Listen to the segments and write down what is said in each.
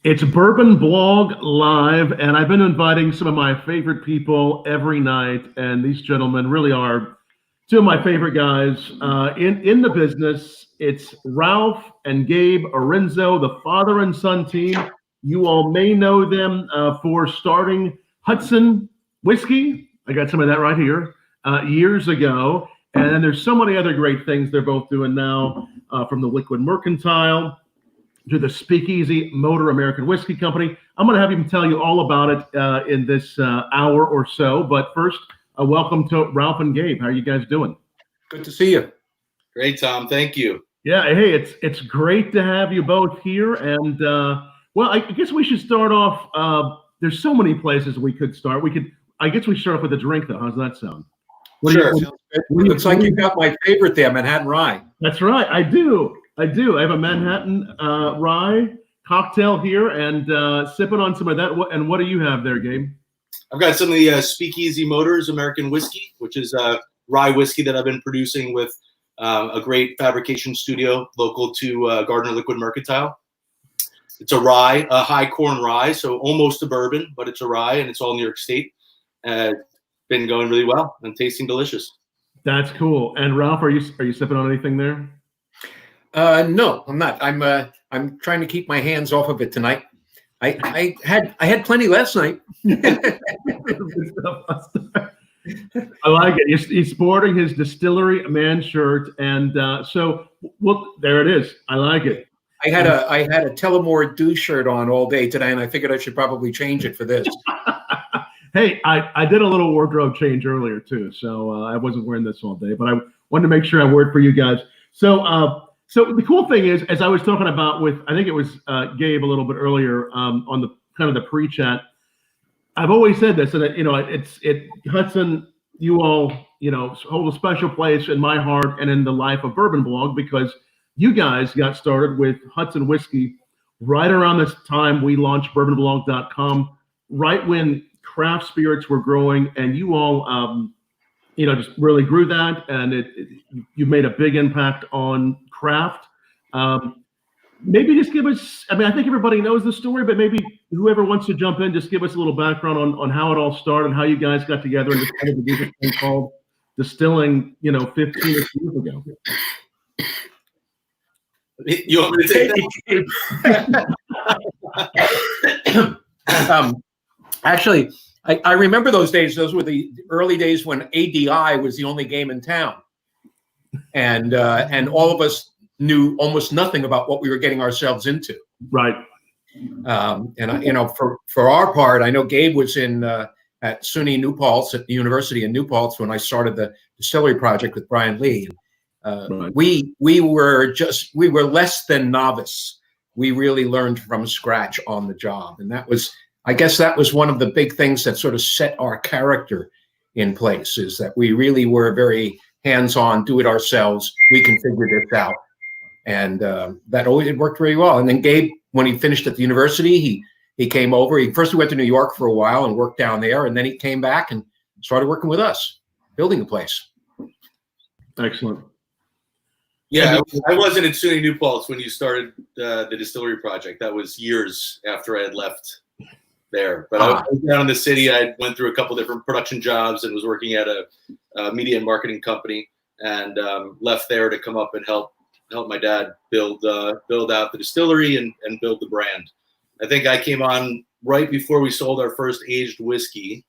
It's Bourbon Blog Live, and I've been inviting some of my favorite people every night, and these gentlemen really are two of my favorite guys in the business. It's Ralph and Gabe Erenzo, the father and son team. You all may know them for starting Hudson Whiskey. I got some of that right here years ago. And then there's so many other great things they're both doing now, from the Liquid Mercantile to the Speakeasy Motor American Whiskey Company. I'm going to have him tell you all about it in this hour or so. But first, welcome to Ralph and Gabe. How are you guys doing? Good to see you. Great, Tom. Thank you. Yeah. Hey, it's great to have you both here. And well, I guess we should start off. There's so many places we could start. I guess we start off with a drink, though. How's that sound? Sure. Looks like you got my favorite there, Manhattan Rye. That's right. I do. I have a Manhattan rye cocktail here, and sipping on some of that. And what do you have there, Gabe? I've got some of the Speakeasy Motors American Whiskey, which is rye whiskey that I've been producing with a great fabrication studio local to Gardiner Liquid Mercantile. It's a rye, a high corn rye, so almost a bourbon, but it's a rye, and it's all New York State. Been going really well and tasting delicious. That's cool. And Ralph, are you sipping on anything there? No, I'm not. I'm trying to keep my hands off of it tonight. I had plenty last night. I like it. He's sporting his Distillery man shirt, and so well, there it is. I like it. I had a Tullamore Dew shirt on all day today, and I figured I should probably change it for this. Hey, I did a little wardrobe change earlier too, so I wasn't wearing this all day, but I wanted to make sure I wore it for you guys. So the cool thing is, as I was talking about with, I think it was Gabe a little bit earlier on the kind of the pre-chat, I've always said this, and Hudson, you all, hold a special place in my heart and in the life of Bourbon Blog, because you guys got started with Hudson Whiskey right around this time we launched bourbonblog.com, right when craft spirits were growing, and you all, just really grew that, and you made a big impact on craft. Maybe just give us, I think everybody knows the story, but maybe whoever wants to jump in, just give us a little background on how it all started, how you guys got together and just kind of do this thing called Distilling, 15 years ago. You want me to take that? Actually, I remember those days. Those were the early days when ADI was the only game in town, and all of us knew almost nothing about what we were getting ourselves into. Right. For our part, I know Gabe was at SUNY New Paltz at the University in New Paltz when I started the Distillery project with Brian Lee. Right. We were less than novice. We really learned from scratch on the job, and I guess that was one of the big things that sort of set our character in place, is that we really were very hands-on, do it ourselves. We can figure this out. And that always worked very well. And then Gabe, when he finished at the university, he came over. First he went to New York for a while and worked down there. And then he came back and started working with us, building the place. Excellent. Yeah, I wasn't at SUNY New Paltz when you started the Distillery project. That was years after I had left there, but I was down in the city. I went through a couple different production jobs and was working at a media and marketing company, and left there to come up and help my dad build out the distillery and build the brand. I think I came on right before we sold our first aged whiskey,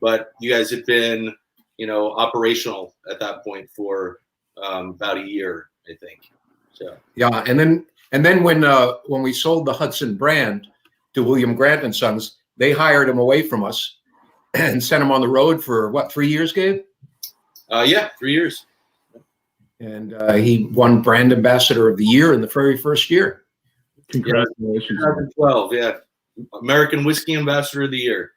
but you guys had been, operational at that point for about a year, I think. So yeah, and then when we sold the Hudson brand to William Grant & Sons, they hired him away from us and sent him on the road for 3 years, Gabe? Yeah, 3 years. And he won Brand Ambassador of the Year in the very first year. Congratulations. 2012, yeah. American Whiskey Ambassador of the Year.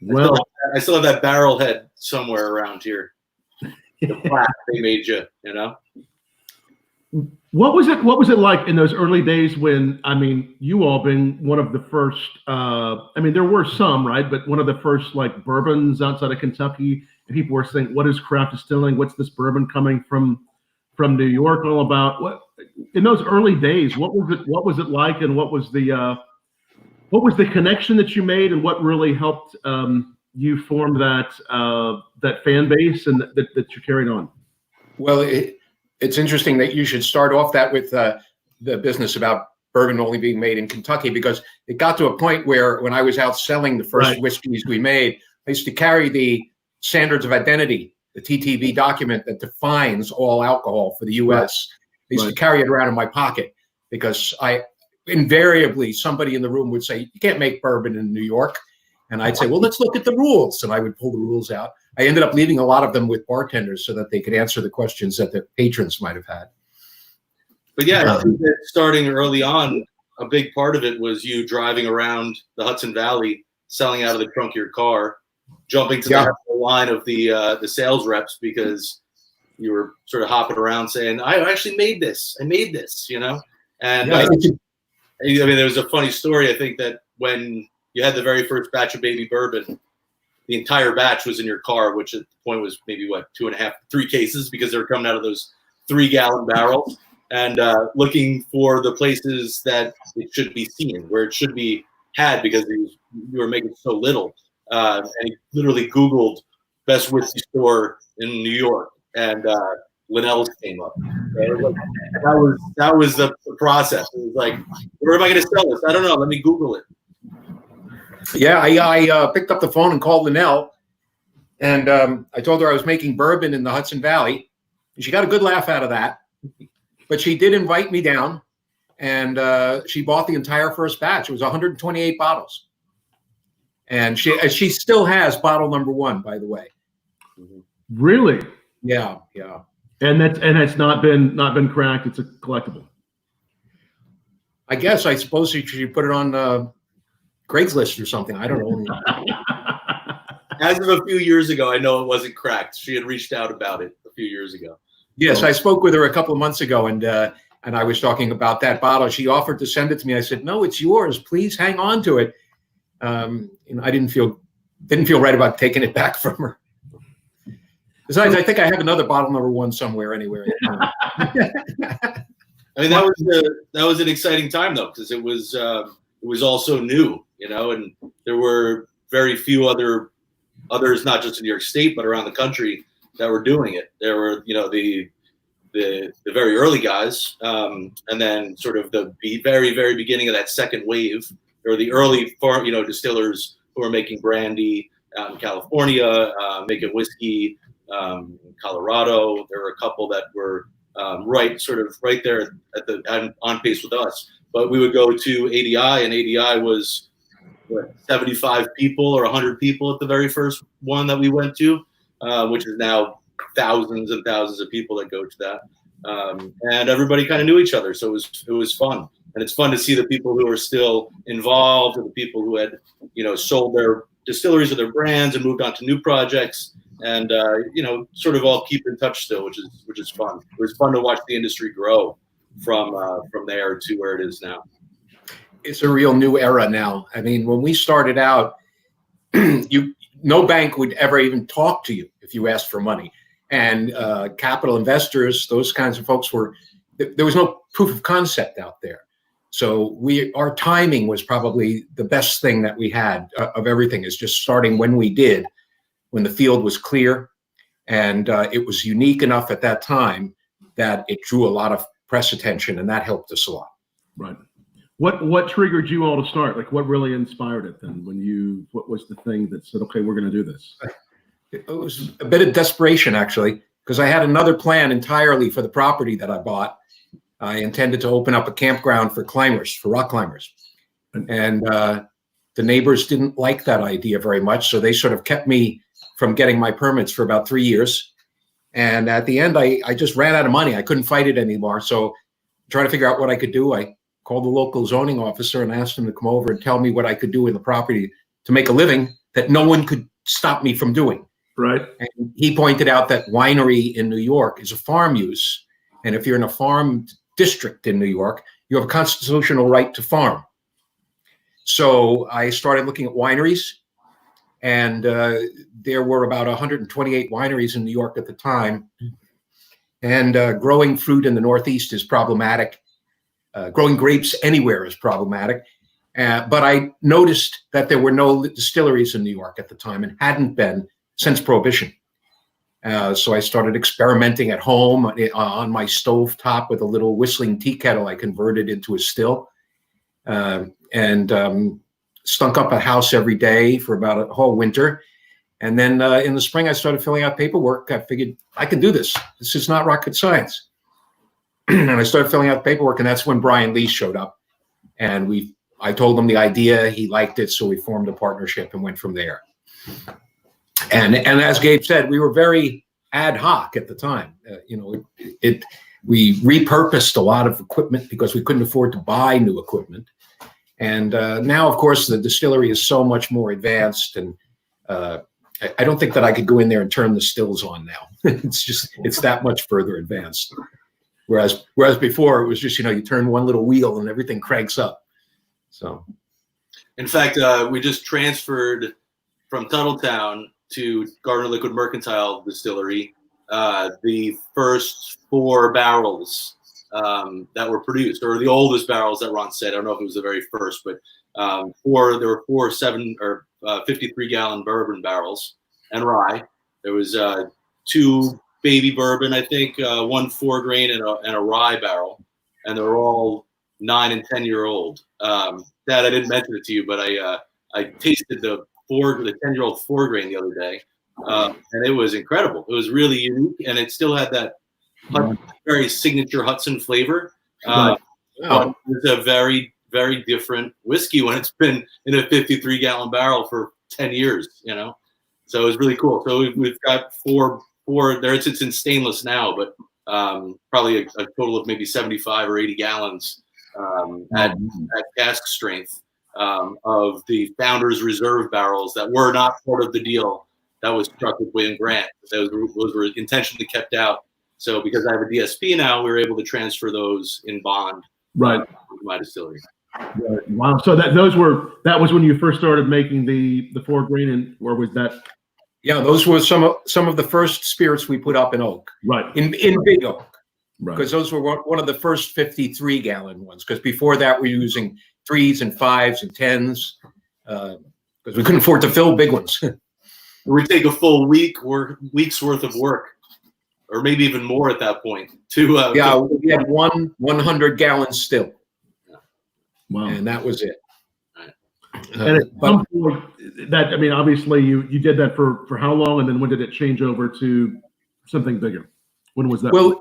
Well, I still have that barrel head somewhere around here. The plaque they made you, What was it like in those early days when, you all been one of the first, there were some, right? But one of the first bourbons outside of Kentucky, and people were saying, what is craft distilling? What's this bourbon coming from New York all about? What in those early days, what was it like, and what was the What was the connection that you made, and what really helped you form that fan base and that you're carrying on? Well, it's interesting that you should start off that with the business about bourbon only being made in Kentucky, because it got to a point where when I was out selling the first whiskeys we made, I used to carry the standards of identity, the TTB document that defines all alcohol for the U.S. I used to carry it around in my pocket because invariably somebody in the room would say, you can't make bourbon in New York. And I'd say, well, let's look at the rules. And I would pull the rules out. I ended up leaving a lot of them with bartenders so that they could answer the questions that the patrons might have had. But yeah, I think that starting early on, a big part of it was you driving around the Hudson Valley, selling out of the trunk of your car, jumping to the line of the sales reps because you were sort of hopping around saying, I actually made this. I made this, you know? And I mean, there was a funny story. I think that when you had the very first batch of baby bourbon, the entire batch was in your car, which at the point was maybe 2.5, 3 cases, because they were coming out of those 3-gallon barrels, and looking for the places that it should be seen, where it should be had, because you were making so little. And he literally Googled best whiskey store in New York, and Linnell's came up. That was the process. It was like, where am I going to sell this? I don't know. Let me Google it. Yeah, I picked up the phone and called Linnell, and I told her I was making bourbon in the Hudson Valley, and she got a good laugh out of that. But she did invite me down, and she bought the entire first batch. It was 128 bottles, and she still has bottle number 1, by the way. Really? Yeah. And it's not been cracked. It's a collectible. I suppose you should put it on Craigslist or something. I don't know. As of a few years ago, I know it wasn't cracked. She had reached out about it a few years ago. Yes, I spoke with her a couple of months ago, and I was talking about that bottle. She offered to send it to me. I said, "No, it's yours. Please hang on to it." I didn't feel right about taking it back from her. Besides, I think I have another bottle number 1 somewhere anywhere. I mean, that was an exciting time though, because it was also new, you know, and there were very few others, not just in New York State, but around the country, that were doing it. There were, you know, the very early guys, and then sort of the very, very beginning of that second wave. There were the early distillers who were making brandy out in California, making whiskey in Colorado. There were a couple that were right there on pace with us. But we would go to ADI, and ADI was 75 people or 100 people at the very first one that we went to, which is now thousands and thousands of people that go to that. And everybody kind of knew each other, so it was fun. And it's fun to see the people who are still involved, and the people who had, sold their distilleries or their brands and moved on to new projects, and sort of all keep in touch still, which is fun. It was fun to watch the industry grow from there to where it is now. It's a real new era now. I mean, when we started out, no bank would ever even talk to you if you asked for money, and capital investors, those kinds of folks there was no proof of concept out there. So our timing was probably the best thing that we had of everything, is just starting when we did, when the field was clear, and it was unique enough at that time that it drew a lot of press attention, and that helped us a lot. Right. What triggered you all to start? Like, what really inspired it then? What was the thing that said, okay, we're going to do this? It was a bit of desperation, actually, because I had another plan entirely for the property that I bought. I intended to open up a campground for rock climbers. And the neighbors didn't like that idea very much, so they sort of kept me from getting my permits for about 3 years. And at the end, I just ran out of money. I couldn't fight it anymore. So trying to figure out what I could do, I called the local zoning officer and asked him to come over and tell me what I could do in the property to make a living that no one could stop me from doing. Right. And he pointed out that winery in New York is a farm use. And if you're in a farm district in New York, you have a constitutional right to farm. So I started looking at wineries, and there were about 128 wineries in New York at the time. And growing fruit in the Northeast is problematic. Growing grapes anywhere is problematic. But I noticed that there were no distilleries in New York at the time and hadn't been since Prohibition. So I started experimenting at home on my stove top with a little whistling tea kettle I converted into a still, and stunk up a house every day for about a whole winter. And then in the spring, I started filling out paperwork. I figured I can do this. This is not rocket science. And I started filling out paperwork, and that's when Brian Lee showed up. And I told him the idea. He liked it, so we formed a partnership and went from there. And as Gabe said, we were very ad hoc at the time. We repurposed a lot of equipment because we couldn't afford to buy new equipment. And now, of course, the distillery is so much more advanced, and I don't think that I could go in there and turn the stills on now. it's that much further advanced. Whereas before it was just, you turn one little wheel and everything cranks up. So, in fact, we just transferred from Tuthilltown to Gardiner Liquid Mercantile Distillery the first 4 barrels that were produced, or the oldest barrels that were on set. I don't know if it was the very first, but there were 4 7 or 53-gallon bourbon barrels and rye. There was 2 baby bourbon, I think, 1 4-grain and a rye barrel, and they were all 9 and 10-year-old. Dad, I didn't mention it to you, but I tasted the 10-year-old 4-grain the other day, and it was incredible. It was really unique, and it still had that very signature Hudson flavor. But it's a very, very different whiskey when it's been in a 53-gallon barrel for 10 years, So it was really cool. So we've got four there. It's in stainless now, but probably a total of maybe 75 or 80 gallons at cask strength of the Founders Reserve barrels that were not part of the deal that was struck with William Grant. Those were intentionally kept out. So because I have a DSP now, we were able to transfer those in bond to my distillery. Right. Wow. So that was when you first started making the 4-grain, and where was that? Yeah, those were some of the first spirits we put up in oak. Right. In big oak. Right. Because those were one of the first 53-gallon ones. Because before that, we were using 3s and 5s and 10s because we couldn't afford to fill big ones. We take a full week's worth of work, or maybe even more at that point. We had 100-gallon still. Wow. And that was it. And at some point, obviously you did that for how long, and then when did it change over to something bigger? When was that? Well,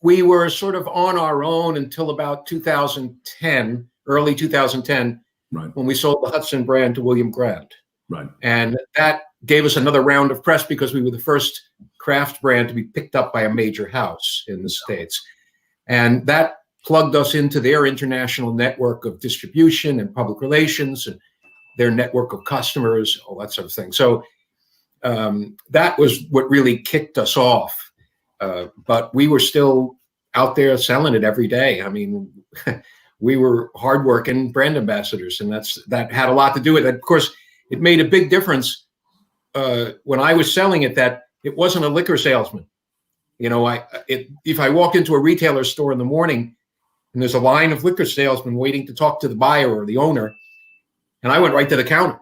we were sort of on our own until about 2010, early 2010, when we sold the Hudson brand to William Grant. Right. And that gave us another round of press because we were the first craft brand to be picked up by a major house in the States. And that plugged us into their international network of distribution and public relations and their network of customers, all that sort of thing. So that was what really kicked us off. But we were still out there selling it every day. I mean, we were hardworking brand ambassadors, and that had a lot to do with it. Of course, it made a big difference when I was selling it that it wasn't a liquor salesman. If I walk into a retailer store in the morning and there's a line of liquor salesmen waiting to talk to the buyer or the owner, and I went right to the counter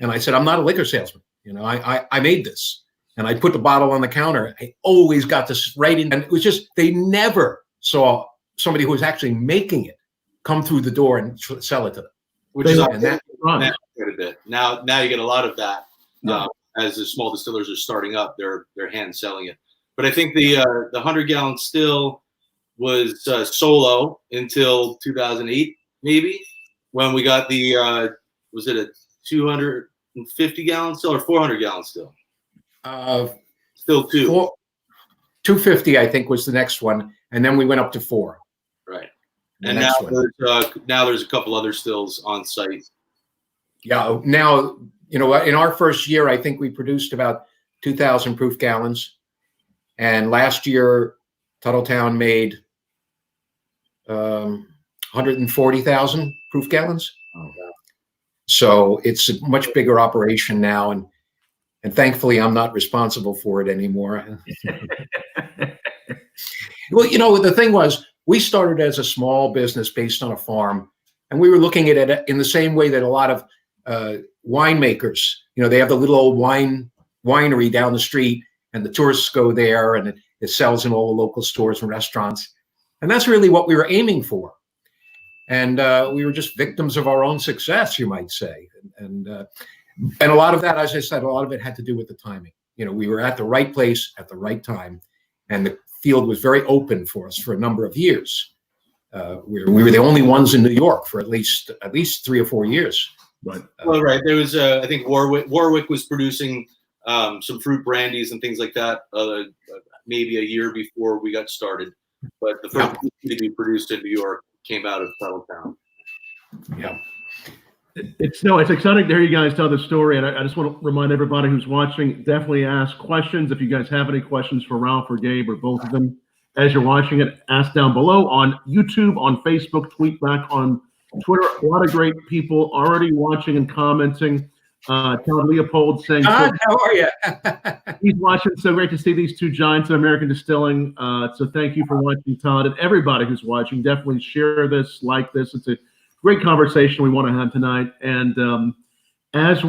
and I said, I'm not a liquor salesman. I made this, and I put the bottle on the counter. I always got this right in, and it was just, they never saw somebody who was actually making it come through the door and sell it to them. Which is quite a bit. Now you get a lot of that. As the small distillers are starting up, they're hand selling it. But I think the 100-gallon still was solo until 2008, maybe, when we got the was it a 250-gallon still or 400-gallon still? Still 250, I think, was the next one, and then we went up to 4. Right. And now there's a couple other stills on site. Yeah. Now, in our first year, I think we produced about 2,000 proof gallons, and last year, Tuthilltown made 140,000 proof gallons. Oh, wow. So it's a much bigger operation now, and thankfully, I'm not responsible for it anymore. Well, the thing was, we started as a small business based on a farm, And we were looking at it in the same way that a lot of winemakers, they have the little old winery down the street, and the tourists go there, and it sells in all the local stores and restaurants. And that's really what we were aiming for. And we were just victims of our own success, you might say. And a lot of that, as I said, a lot of it had to do with the timing. We were at the right place at the right time, and the field was very open for us for a number of years. We were the only ones in New York for at least 3 or 4 years. Right. Well, right. There was, I think Warwick was producing some fruit brandies and things like that, maybe a year before we got started. But the first whiskey to be produced in New York came out of Tuthilltown. Yeah. It's exciting to hear you guys tell the story, and I just want to remind everybody who's watching, definitely ask questions. If you guys have any questions for Ralph or Gabe or both of them, as you're watching it, ask down below on YouTube, on Facebook, tweet back on Twitter. A lot of great people already watching and commenting. Todd Leopold saying, Todd, how are you? he's watching. So great to see these two giants of American distilling. So thank you for watching, Todd, and everybody who's watching. Definitely share this, like this. It's a great conversation we want to have tonight. And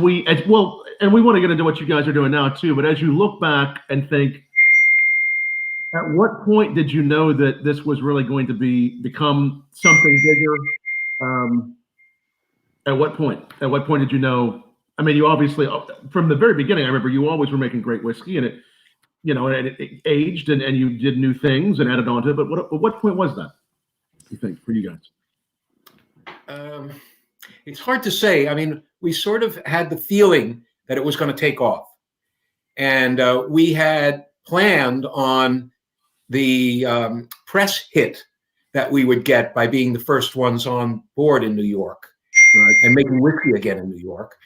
we want to get into what you guys are doing now too. But as you look back and think, at what point did you know that this was really going to become something bigger? At what point? At what point did you know? I mean, you obviously, from the very beginning, I remember you always were making great whiskey, and it aged, and you did new things and added on to it. But what point was that, you think, for you guys? It's hard to say. I mean, we sort of had the feeling that it was going to take off. And we had planned on the press hit that we would get by being the first ones on board in New York, right, and making whiskey again in New York.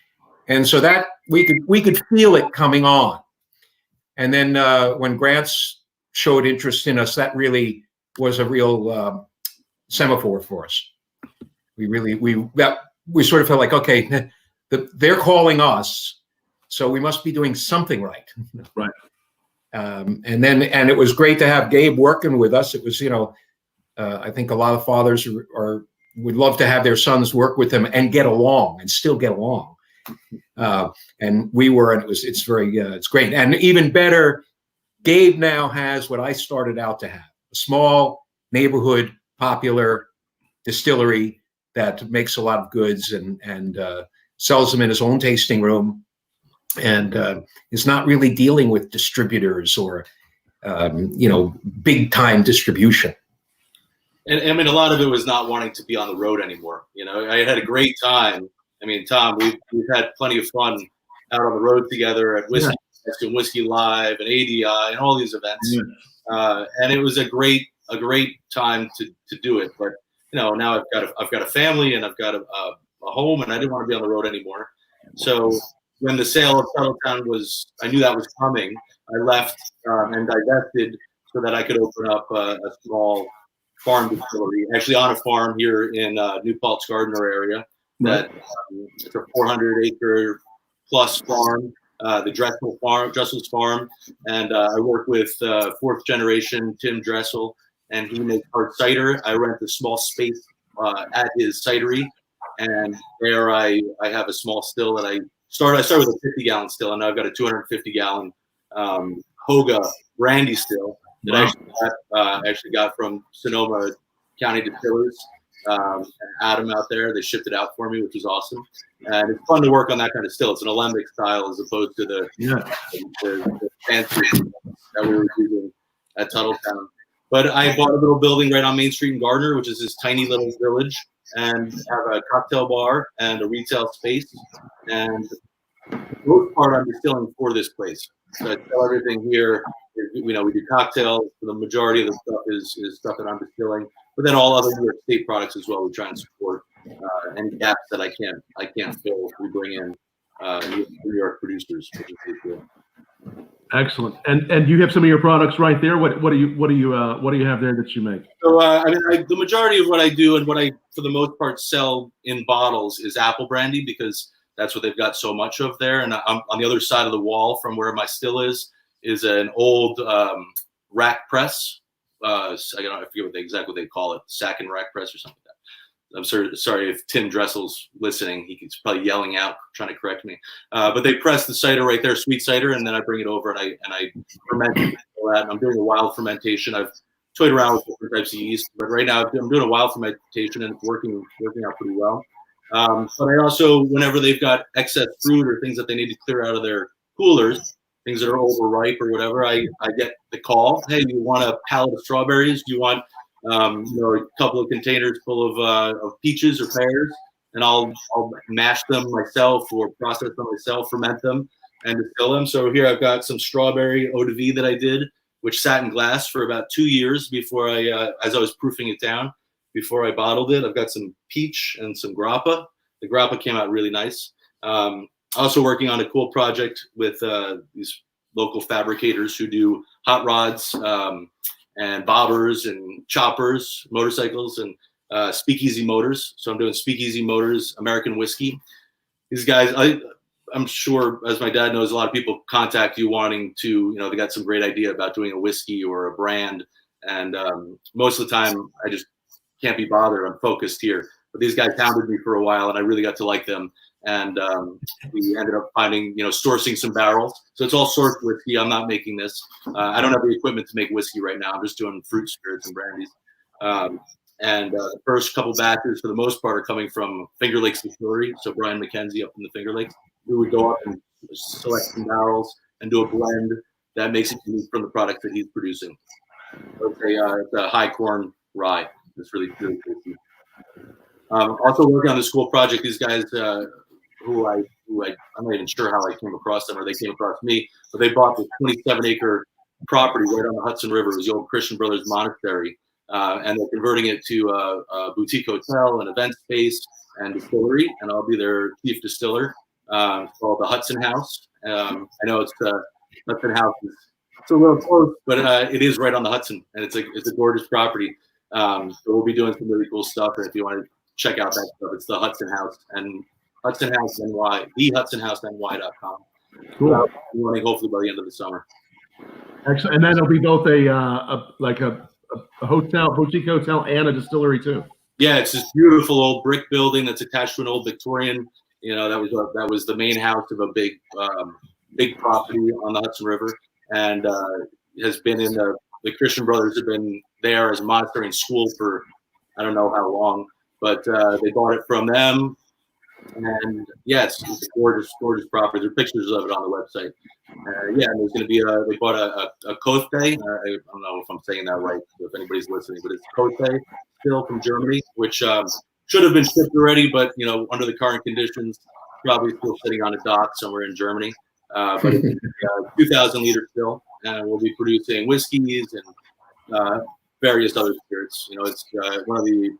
And so that we could feel it coming on. And then when Grants showed interest in us, that really was a real semaphore for us. We sort of felt like, okay, they're calling us, so we must be doing something right. Right. And it was great to have Gabe working with us. It was, I think a lot of fathers would love to have their sons work with them and get along and still get along. And we were, and it's great. And even better, Gabe now has what I started out to have: a small neighborhood, popular distillery that makes a lot of goods and sells them in his own tasting room, and is not really dealing with distributors or big time distribution. And I mean, a lot of it was not wanting to be on the road anymore. I had a great time. I mean, Tom, we've had plenty of fun out on the road together at Whiskey Live and ADI and all these events. And it was a great time to do it. But now I've got a family and I've got a home, and I didn't want to be on the road anymore. So when the sale of Tuthilltown I knew that was coming. I left and divested so that I could open up a small farm distillery, actually on a farm here in New Paltz, Gardiner area. That it's a 400-acre plus farm, the Dressel's farm, and I work with fourth generation Tim Dressel, and he makes hard cider. I rent a small space at his cidery, and there I have a small still that I started with a 50-gallon still, and now I've got a 250-gallon Hoga brandy still that I actually got from Sonoma County Distillers. And Adam out there, they shipped it out for me, which was awesome. And it's fun to work on that kind of still. It's an alembic style as opposed to the fancy that we were using at Tuthilltown. But I bought a little building right on Main Street in Gardiner, which is this tiny little village, and have a cocktail bar and a retail space. And for the most part, I'm distilling for this place. So I sell everything here. We do cocktails. The majority of the stuff is stuff that I'm distilling. But then all other New York State products as well, we try and support any gaps that I can't fill. We bring in New York producers, which is pretty cool. Excellent. And you have some of your products right there. What do you have there that you make? So the majority of what I do and what I for the most part sell in bottles is apple brandy, because that's what they've got so much of there. And I'm on the other side of the wall from where my still is an old rack press. I forget exactly what they call it, sack and rack press or something like that. I'm sorry if Tim Dressel's listening. He's probably yelling out, trying to correct me. But they press the cider right there, sweet cider, and then I bring it over and I ferment it. And I'm doing a wild fermentation. I've toyed around with different types of yeast, but right now I'm doing a wild fermentation and it's working out pretty well. But I also, whenever they've got excess fruit or things that they need to clear out of their coolers, things that are overripe or whatever, I get the call. Hey, you want a pallet of strawberries? Do you want a couple of containers full of peaches or pears? And I'll mash them myself or process them myself, ferment them, and distill them. So here I've got some strawberry eau de vie that I did, which sat in glass for about 2 years before as I was proofing it down, before I bottled it. I've got some peach and some grappa. The grappa came out really nice. Also working on a cool project with these local fabricators who do hot rods and bobbers and choppers, motorcycles, and speakeasy motors. So I'm doing speakeasy motors, American whiskey. These guys, I'm sure, as my dad knows, a lot of people contact you wanting to, they got some great idea about doing a whiskey or a brand. And most of the time, I just can't be bothered. I'm focused here. But these guys hounded me for a while, and I really got to like them. And we ended up finding, sourcing some barrels. So it's all sourced whiskey. I'm not making this. I don't have the equipment to make whiskey right now. I'm just doing fruit spirits and brandies. And the first couple batches, for the most part, are coming from Finger Lakes Distillery. So Brian McKenzie up in the Finger Lakes. We would go up and select some barrels and do a blend that makes it unique from the product that he's producing. It's a high corn rye. It's really, really tasty. Also working on this cool project. These guys, who I'm not even sure how I came across them or they came across me, but they bought this 27-acre property right on the Hudson River. It was the old Christian Brothers Monastery, and they're converting it to a boutique hotel, an event space, and distillery. And I'll be their chief distiller. It's called the Hudson House. I know it's Hudson House. It's a little close, but it is right on the Hudson, and it's a gorgeous property. So we'll be doing some really cool stuff. And if you want to check out that stuff, it's the Hudson House and Hudson House NY, thehudsonhouseny.com. Cool. Running hopefully by the end of the summer. Excellent. And then it'll be both a hotel, boutique hotel, and a distillery too. Yeah, it's this beautiful old brick building that's attached to an old Victorian. That was the main house of a big property on the Hudson River, and has been in the Christian Brothers have been there as a monastery and school for I don't know how long, but they bought it from them. And yes, it's a gorgeous, gorgeous property. There are pictures of it on the website. And there's going to be they bought a Cote. I don't know if I'm saying that right, if anybody's listening, but it's Cote still from Germany, which should have been shipped already, but under the current conditions, probably still sitting on a dock somewhere in Germany. But it's 2,000 liter still, and we'll be producing whiskeys and various other spirits. It's one of the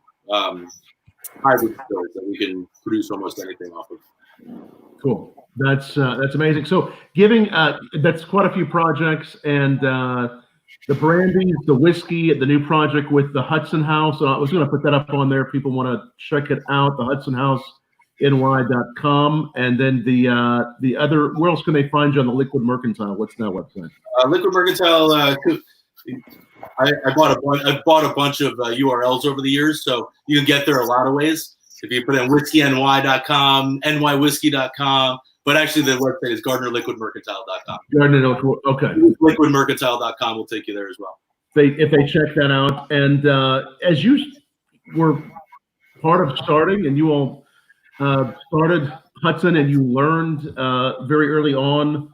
hybrid spirits that we can produce almost anything off of. Cool. That's amazing. So that's quite a few projects, and the brandies, the whiskey, the new project with the Hudson House. I was going to put that up on there if people want to check it out, the HudsonHouseNY.com. And then the other, where else can they find you on the Liquid Mercantile? What's that website? Liquid Mercantile, I bought a bunch of URLs over the years, so you can get there a lot of ways. If you put in whiskeyny.com, nywhiskey.com, but actually the website is GardinerLiquidMercantile.com. Gardiner Liquid, okay. LiquidMercantile.com will take you there as well. If they check that out, and as you were part of starting, and you all started Hudson, and you learned very early on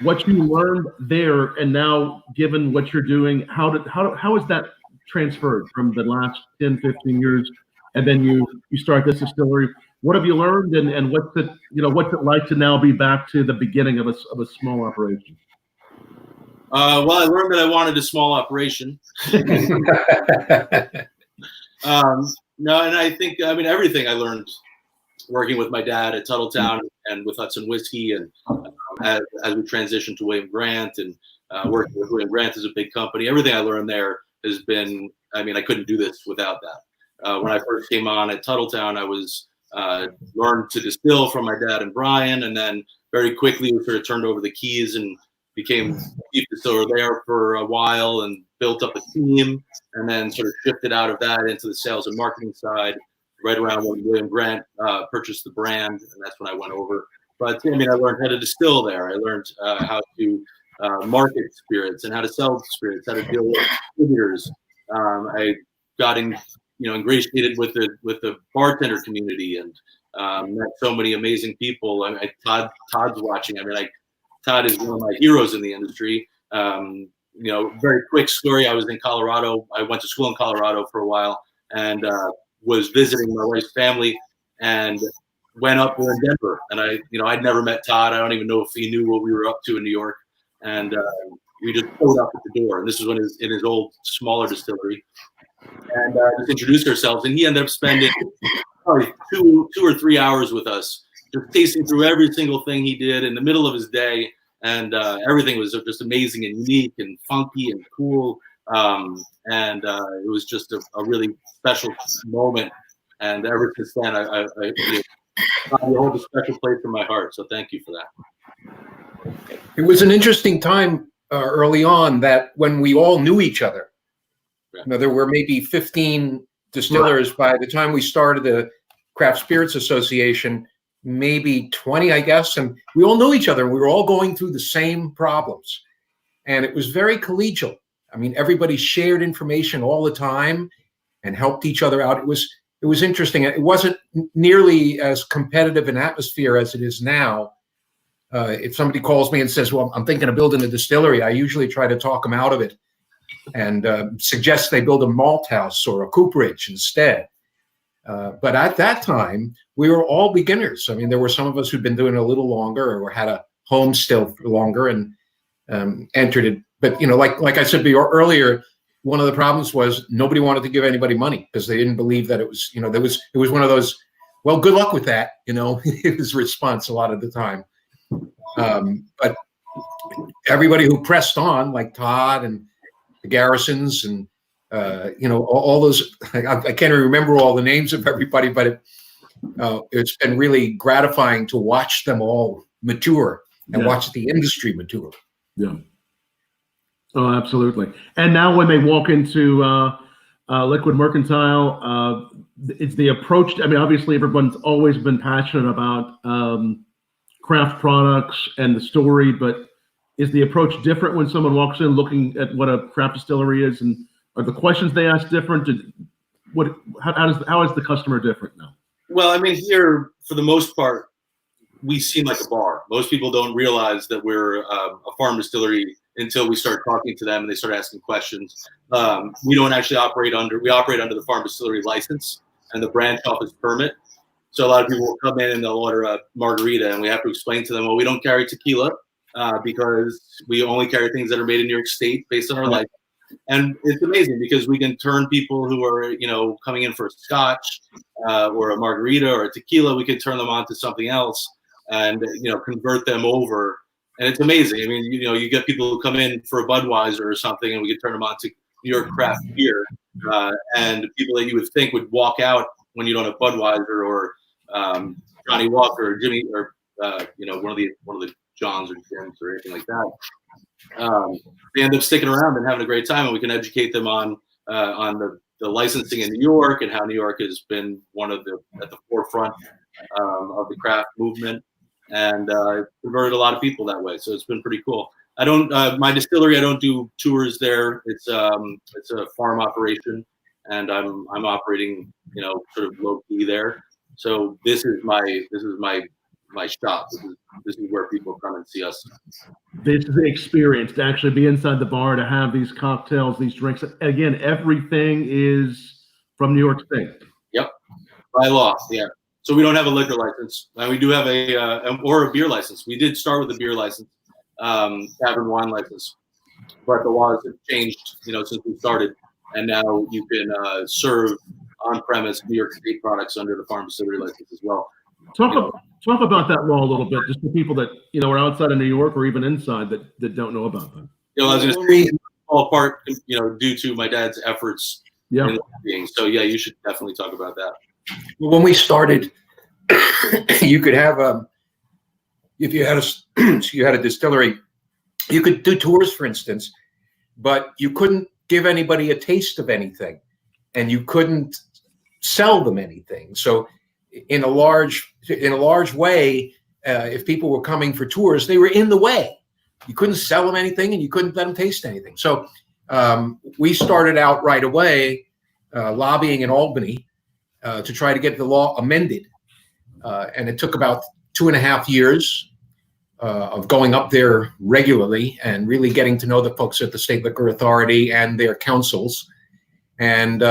what you learned there, and now given what you're doing, how is that transferred from the last 10, 15 years, and then you start this distillery? What have you learned, and what's it like to now be back to the beginning of a small operation? Well, I learned that I wanted a small operation. No, and I think everything I learned working with my dad at Tuthilltown and with Hudson Whiskey, and as we transitioned to William Grant and working with William Grant as a big company, everything I learned there has been. I couldn't do this without that. When I first came on at Tuthilltown, I was learned to distill from my dad and Brian, and then very quickly we sort of turned over the keys and became chief distiller there for a while and built up a team, and then sort of shifted out of that into the sales and marketing side. right around when William Grant purchased the brand, and that's when I went over. But I mean, I learned how to distill there. I learned how to market spirits and how to sell spirits, how to deal with distributors. I got ingratiated with the bartender community and met so many amazing people. Todd's watching. I mean, Todd is one of my heroes in the industry. Very quick story. I was in Colorado. I went to school in Colorado for a while and was visiting my wife's family and went up there in Denver. And I'd never met Todd. I don't even know if he knew what we were up to in New York. And we just pulled up at the door. And this was when in his old smaller distillery. And just introduced ourselves. And he ended up spending probably 2 or 3 hours with us, just tasting through every single thing he did in the middle of his day. And everything was just amazing and unique and funky and cool. And it was just a really special moment. And ever since then, I hold a special place in my heart. So thank you for that. It was an interesting time early on that when we all knew each other. Right. There were maybe 15 distillers by the time we started the Craft Spirits Association. Maybe 20, I guess, and we all knew each other, and we were all going through the same problems, and it was very collegial. I mean, everybody shared information all the time and helped each other out. It was interesting. It wasn't nearly as competitive an atmosphere as it is now. If somebody calls me and says, "Well, I'm thinking of building a distillery," I usually try to talk them out of it and suggest they build a malt house or a cooperage instead. But at that time, we were all beginners. I mean, there were some of us who'd been doing it a little longer or had a home still longer and entered it. But, like I said earlier, one of the problems was nobody wanted to give anybody money because they didn't believe that it was, it was one of those, well, good luck with that, it was response a lot of the time. But everybody who pressed on, like Todd and the Garrisons and all those, I can't even remember all the names of everybody, but it's been really gratifying to watch them all mature and watch the industry mature. Yeah. Oh, absolutely. And now when they walk into Liquid Mercantile, it's the approach. I mean, obviously everyone's always been passionate about craft products and the story, but is the approach different when someone walks in looking at what a craft distillery is, and are the questions they ask different? How is the customer different now? Well, I mean, here, for the most part, we seem like a bar. Most people don't realize that we're a farm distillery until we start talking to them and they start asking questions. We don't actually operate under the farm distillery license and the branch office permit. So a lot of people will come in and they'll order a margarita, and we have to explain to them, well, we don't carry tequila because we only carry things that are made in New York State based on our license. And it's amazing because we can turn people who are, coming in for a scotch or a margarita or a tequila, we can turn them on to something else and, convert them over. And it's amazing. I mean, you get people who come in for a Budweiser or something, and we can turn them on to New York craft beer. And people that you would think would walk out when you don't have Budweiser or Johnny Walker or Jimmy or, one of the Johns or Jims or anything like that. They end up sticking around and having a great time, and we can educate them on the licensing in New York and how New York has been at the forefront of the craft movement, and converted a lot of people that way. So it's been pretty cool. My distillery, I don't do tours there. It's a farm operation, and I'm operating, sort of low key there. So this is my shop. This is where people come and see us. This is the experience to actually be inside the bar, to have these cocktails, these drinks. Again, everything is from New York State. Yep, by law. Yeah. So we don't have a liquor license. We do have a beer license. We did start with a beer license, tavern wine license, but the laws have changed, since we started, and now you can serve on-premise New York State products under the farm distillery license as well. Talk about that law a little bit, just for people that are outside of New York or even inside that don't know about that. I was going to say, all apart, due to my dad's efforts. Yeah. So yeah, you should definitely talk about that. Well, when we started, you could have if you had a distillery, you could do tours, for instance, but you couldn't give anybody a taste of anything, and you couldn't sell them anything. So in a large way, if people were coming for tours, they were in the way. You couldn't sell them anything, and you couldn't let them taste anything. So we started out right away lobbying in Albany to try to get the law amended. And it took about 2.5 years of going up there regularly and really getting to know the folks at the State Liquor Authority and their councils. And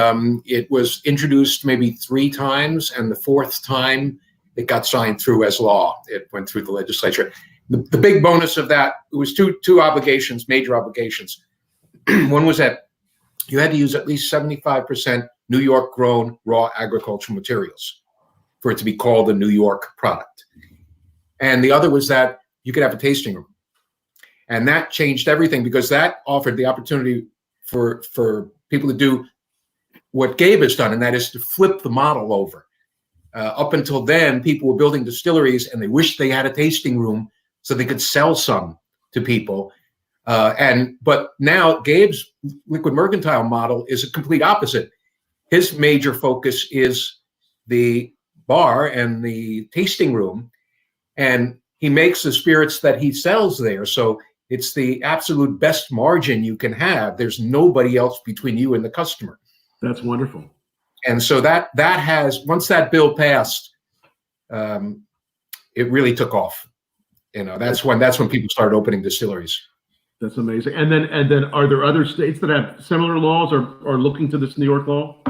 it was introduced maybe 3 times, and the 4th time it got signed through as law. It went through the legislature. The big bonus of that, it was two obligations, major obligations. One was that you had to use at least 75% New York grown raw agricultural materials for it to be called a New York product. And the other was that you could have a tasting room. And that changed everything, because that offered the opportunity for people to do what Gabe has done, and that is to flip the model over. Up until then, people were building distilleries and they wished they had a tasting room so they could sell some to people. But now Gabe's Liquid Mercantile model is a complete opposite. His major focus is the bar and the tasting room, and he makes the spirits that he sells there. So it's the absolute best margin you can have. There's nobody else between you and the customer. That's wonderful. And so that has, once that bill passed, it really took off. That's when people started opening distilleries. That's amazing. And then are there other states that have similar laws or are looking to this New York law?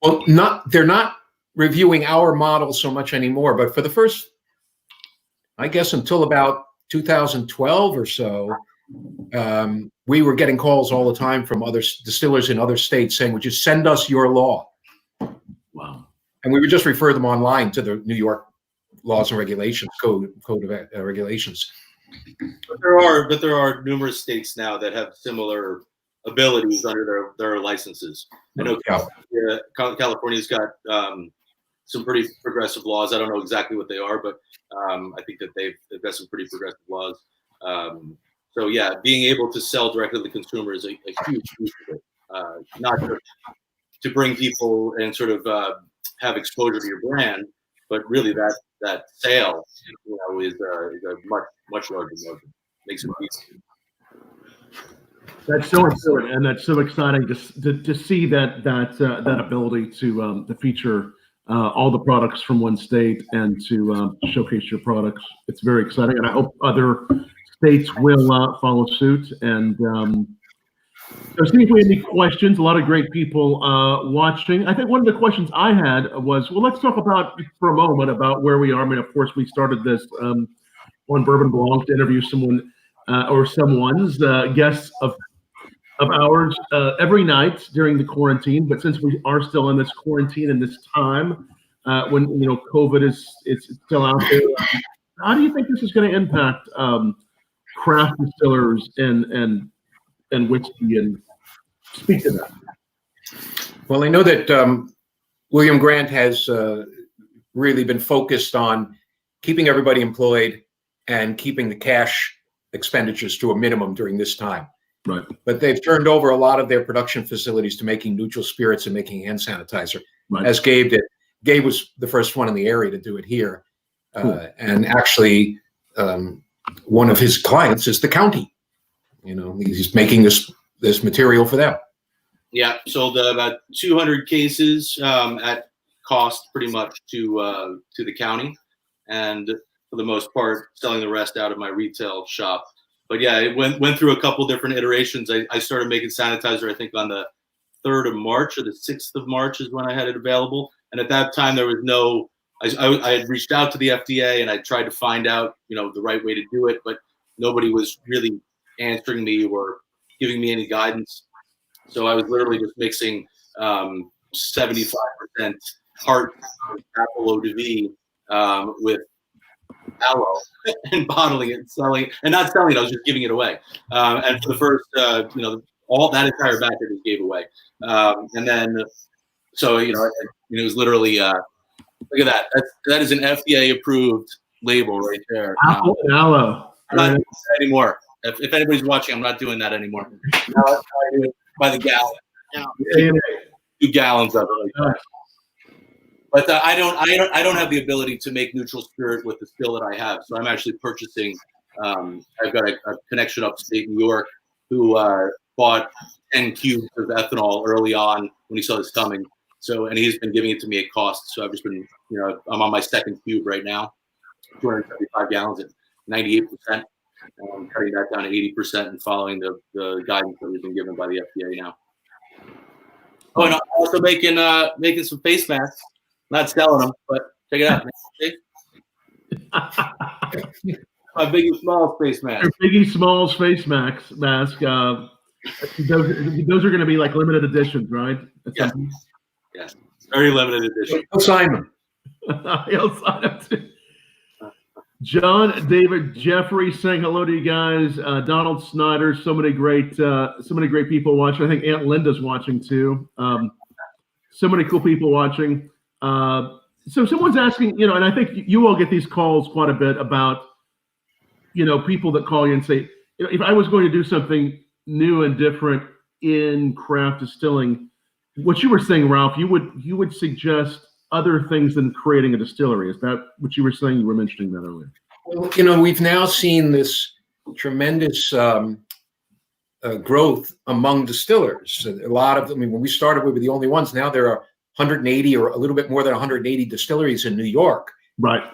Well, they're not reviewing our model so much anymore, but for the first, I guess, until about 2012 or so, we were getting calls all the time from other distillers in other states saying, would you send us your law? Wow. And we would just refer them online to the New York laws and regulations, code of regulations. But there are numerous states now that have similar abilities under their licenses. I know California's got some pretty progressive laws. I don't know exactly what they are, but I think that they've got some pretty progressive laws. So yeah, being able to sell directly to the consumer is a huge piece of it. Not just to bring people and sort of have exposure to your brand, but really that sale, is a much larger margin. Makes it easy. That's so important, and that's so exciting to see that ability to feature all the products from one state and to showcase your products. It's very exciting, and I hope other states will follow suit. And so, see if we have any questions. A lot of great people watching. I think one of the questions I had was, well, let's talk about for a moment about where we are. I mean, of course, we started this on Bourbon Blog to interview someone or someone's guests of ours every night during the quarantine. But since we are still in this quarantine and this time when COVID is still out there, how do you think this is going to impact craft distillers and whiskey? And speak to that. Well, I know that William Grant has really been focused on keeping everybody employed and keeping the cash expenditures to a minimum during this time. Right. But they've turned over a lot of their production facilities to making neutral spirits and making hand sanitizer, right, as Gabe did. Gabe was the first one in the area to do it here. Cool. And actually, one of his clients is the county. He's making this material for them. Yeah, sold about 200 cases at cost, pretty much to the county, and for the most part, selling the rest out of my retail shop. But yeah, it went through a couple different iterations. I started making sanitizer, I think, on the 3rd of March or the 6th of March is when I had it available. And at that time, there was no. I had reached out to the FDA and I tried to find out, the right way to do it, but nobody was really answering me or giving me any guidance. So I was literally just mixing 75% heart apple eau de vie with aloe and bottling it and selling it, and not selling it. I was just giving it away. And for the first, all that entire batch I just gave away. And then, so it was literally look at that. That is an FDA approved label right there. Apple and aloe. I'm not doing that anymore. If anybody's watching, I'm not doing that anymore. Now I do it by the gallon. 2 gallons of it. But I don't have the ability to make neutral spirit with the skill that I have. So I'm actually purchasing. I've got a connection upstate New York who bought 10 cubes of ethanol early on when he saw this coming. So, and he's been giving it to me at cost. So I've just been, I'm on my second cube right now, 275 gallons at 98%. I'm cutting that down to 80% and following the guidance that we've been given by the FDA now. Oh, and I'm also making some face masks. Not selling them, but check it out. My Biggie Smalls face mask. Your Biggie Smalls face mask. Those are going to be like limited editions, right? Yes. Yes. Very limited edition. He'll sign them. He'll sign them too. John, David, Jeffrey saying hello to you guys. Donald Snyder, so many great people watching. I think Aunt Linda's watching too. So many cool people watching. So someone's asking, and I think you all get these calls quite a bit about, people that call you and say, if I was going to do something new and different in craft distilling, what you were saying, Ralph, you would suggest other things than creating a distillery. Is that what you were saying? You were mentioning that earlier. Well, we've now seen this tremendous growth among distillers. A lot of them, when we started, we were the only ones. Now there are 180 or a little bit more than 180 distilleries in New York. Right.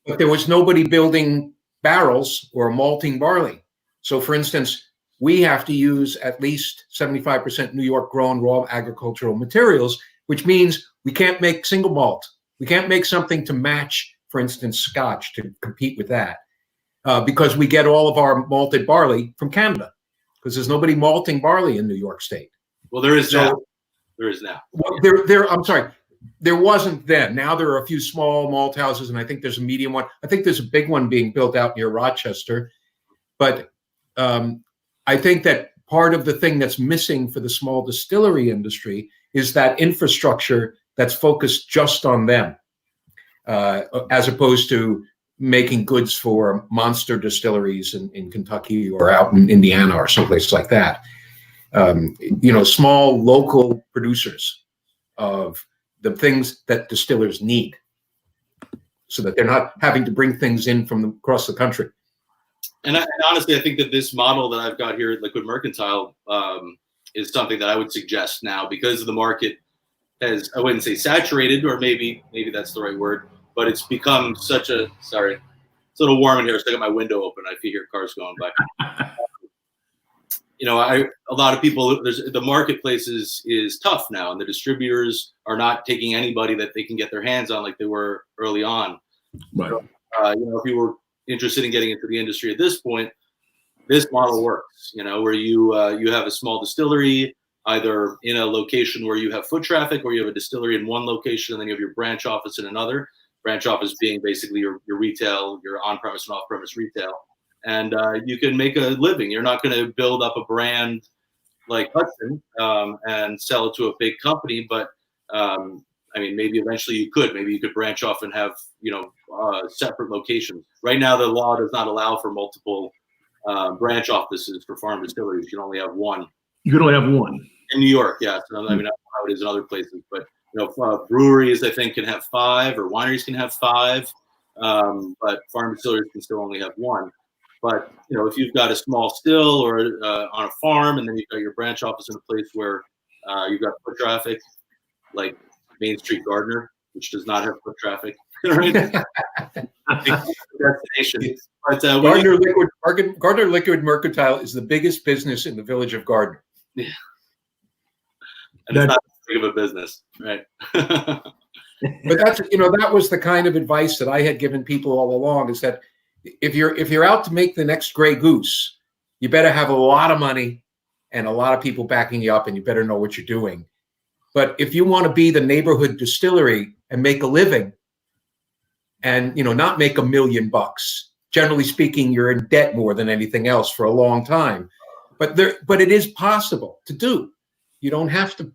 But there was nobody building barrels or malting barley. So, for instance, we have to use at least 75% New York grown raw agricultural materials, which means we can't make single malt. We can't make something to match, for instance, Scotch to compete with that, because we get all of our malted barley from Canada, because there's nobody malting barley in New York State. Well, there is now. There is now. Well, I'm sorry. There wasn't then. Now there are a few small malt houses, and I think there's a medium one. I think there's a big one being built out near Rochester. But I think that part of the thing that's missing for the small distillery industry is that infrastructure that's focused just on them, as opposed to making goods for monster distilleries in Kentucky or out in Indiana or someplace like that. Small local producers of the things that distillers need, so that they're not having to bring things in from across the country. And honestly, I think that this model that I've got here at Liquid Mercantile is something that I would suggest now, because the market has, I wouldn't say saturated, or maybe that's the right word, but it's become such a, sorry, it's a little warm in here, so I got my window open. I can hear cars going by. A lot of people, the marketplace is tough now, and the distributors are not taking anybody that they can get their hands on like they were early on. Right. So, if you were interested in getting into the industry at this point, this model works, where you have a small distillery, either in a location where you have foot traffic, or you have a distillery in one location, and then you have your branch office in another. Branch office being basically your retail, your on-premise and off-premise retail. And you can make a living. You're not going to build up a brand like Hudson and sell it to a big company, but maybe eventually you could. Maybe you could branch off and have separate locations. Right now, the law does not allow for multiple branch offices for farm distilleries. You can only have one. You can only have one in New York. Yes, I don't know how it is in other places, but breweries I think can have 5, or wineries can have 5, but farm distilleries can still only have 1. But if you've got a small still or on a farm, and then you've got your branch office in a place where you've got foot traffic, like Main Street Gardiner, which does not have foot traffic. Destination. But Gardiner Liquid Mercantile is the biggest business in the village of Gardiner. Yeah. And it's not as big of a business, right? But that's that was the kind of advice that I had given people all along, is that if you're out to make the next Grey Goose, you better have a lot of money and a lot of people backing you up, and you better know what you're doing. But if you want to be the neighborhood distillery and make a living, and not make $1 million, generally speaking, you're in debt more than anything else for a long time. But it is possible to do. You don't have to.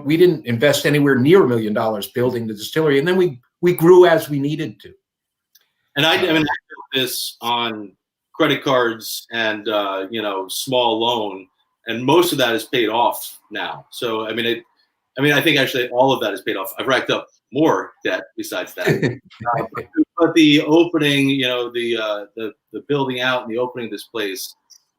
We didn't invest anywhere near $1 million building the distillery, and then we grew as we needed to. And I built this on credit cards and small loan, and most of that is paid off now. So I mean, I think actually all of that is paid off. I've racked up more debt besides that. But the opening, the building out and the opening of this place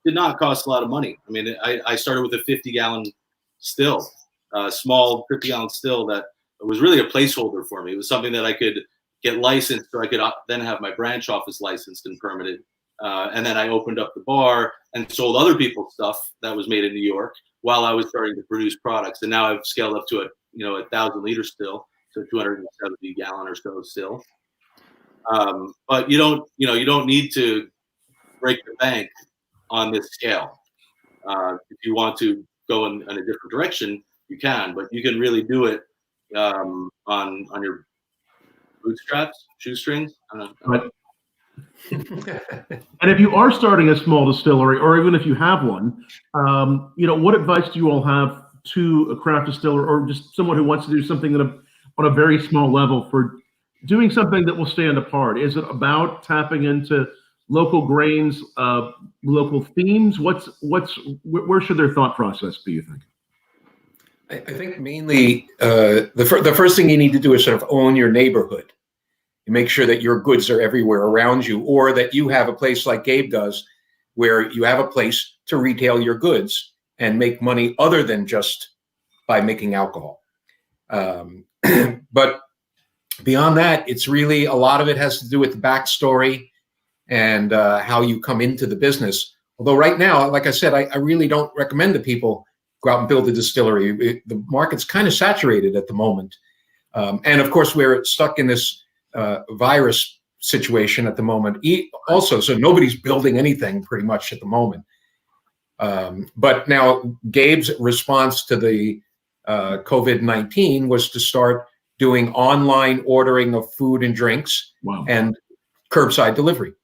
did not cost a lot of money. I mean, I started with a 50-gallon still, a small 50-gallon still that was really a placeholder for me. It was something that I could get licensed, or I could then have my branch office licensed and permitted. And then I opened up the bar and sold other people's stuff that was made in New York while I was starting to produce products. And now I've scaled up to a 1,000-liter still, so 270-gallon or so still. But you don't need to break the bank on this scale. If you want to go in a different direction, you can, but you can really do it on your bootstraps, shoestrings. And if you are starting a small distillery, or even if you have one, what advice do you all have to a craft distiller, or just someone who wants to do something on a very small level for doing something that will stand apart? Is it about tapping into local grains, local themes? Where should their thought process be, you think? I think mainly the first thing you need to do is sort of own your neighborhood. You make sure that your goods are everywhere around you, or that you have a place like Gabe does, where you have a place to retail your goods and make money other than just by making alcohol. But beyond that, it's really, a lot of it has to do with the backstory and how you come into the business. Although right now, like I said, I really don't recommend that people go out and build a distillery. The market's kind of saturated at the moment. And of course, we're stuck in this virus situation at the moment also, so nobody's building anything pretty much at the moment. But now Gabe's response to the COVID-19 was to start doing online ordering of food and drinks. Wow. And curbside delivery.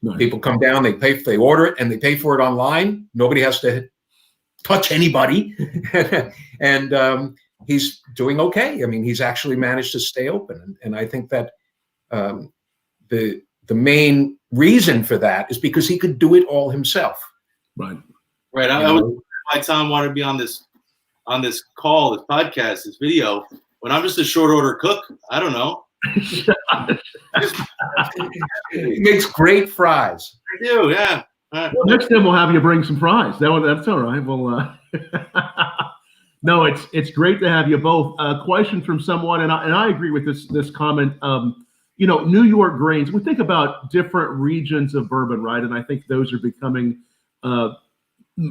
Nice. People come down, they order it, and they pay for it online. Nobody has to touch anybody. And he's doing okay. I mean, he's actually managed to stay open. And I think that the main reason for that is because he could do it all himself. Right. Right. I was why Tom wanted to be on this call, this podcast, this video, when I'm just a short order cook. I don't know. He makes great fries. I do, yeah. Well, next time we'll have you bring some fries. That's all right. Well, no, it's great to have you both. Question from someone, and I agree with this comment. New York grains. We think about different regions of bourbon, right? And I think those are becoming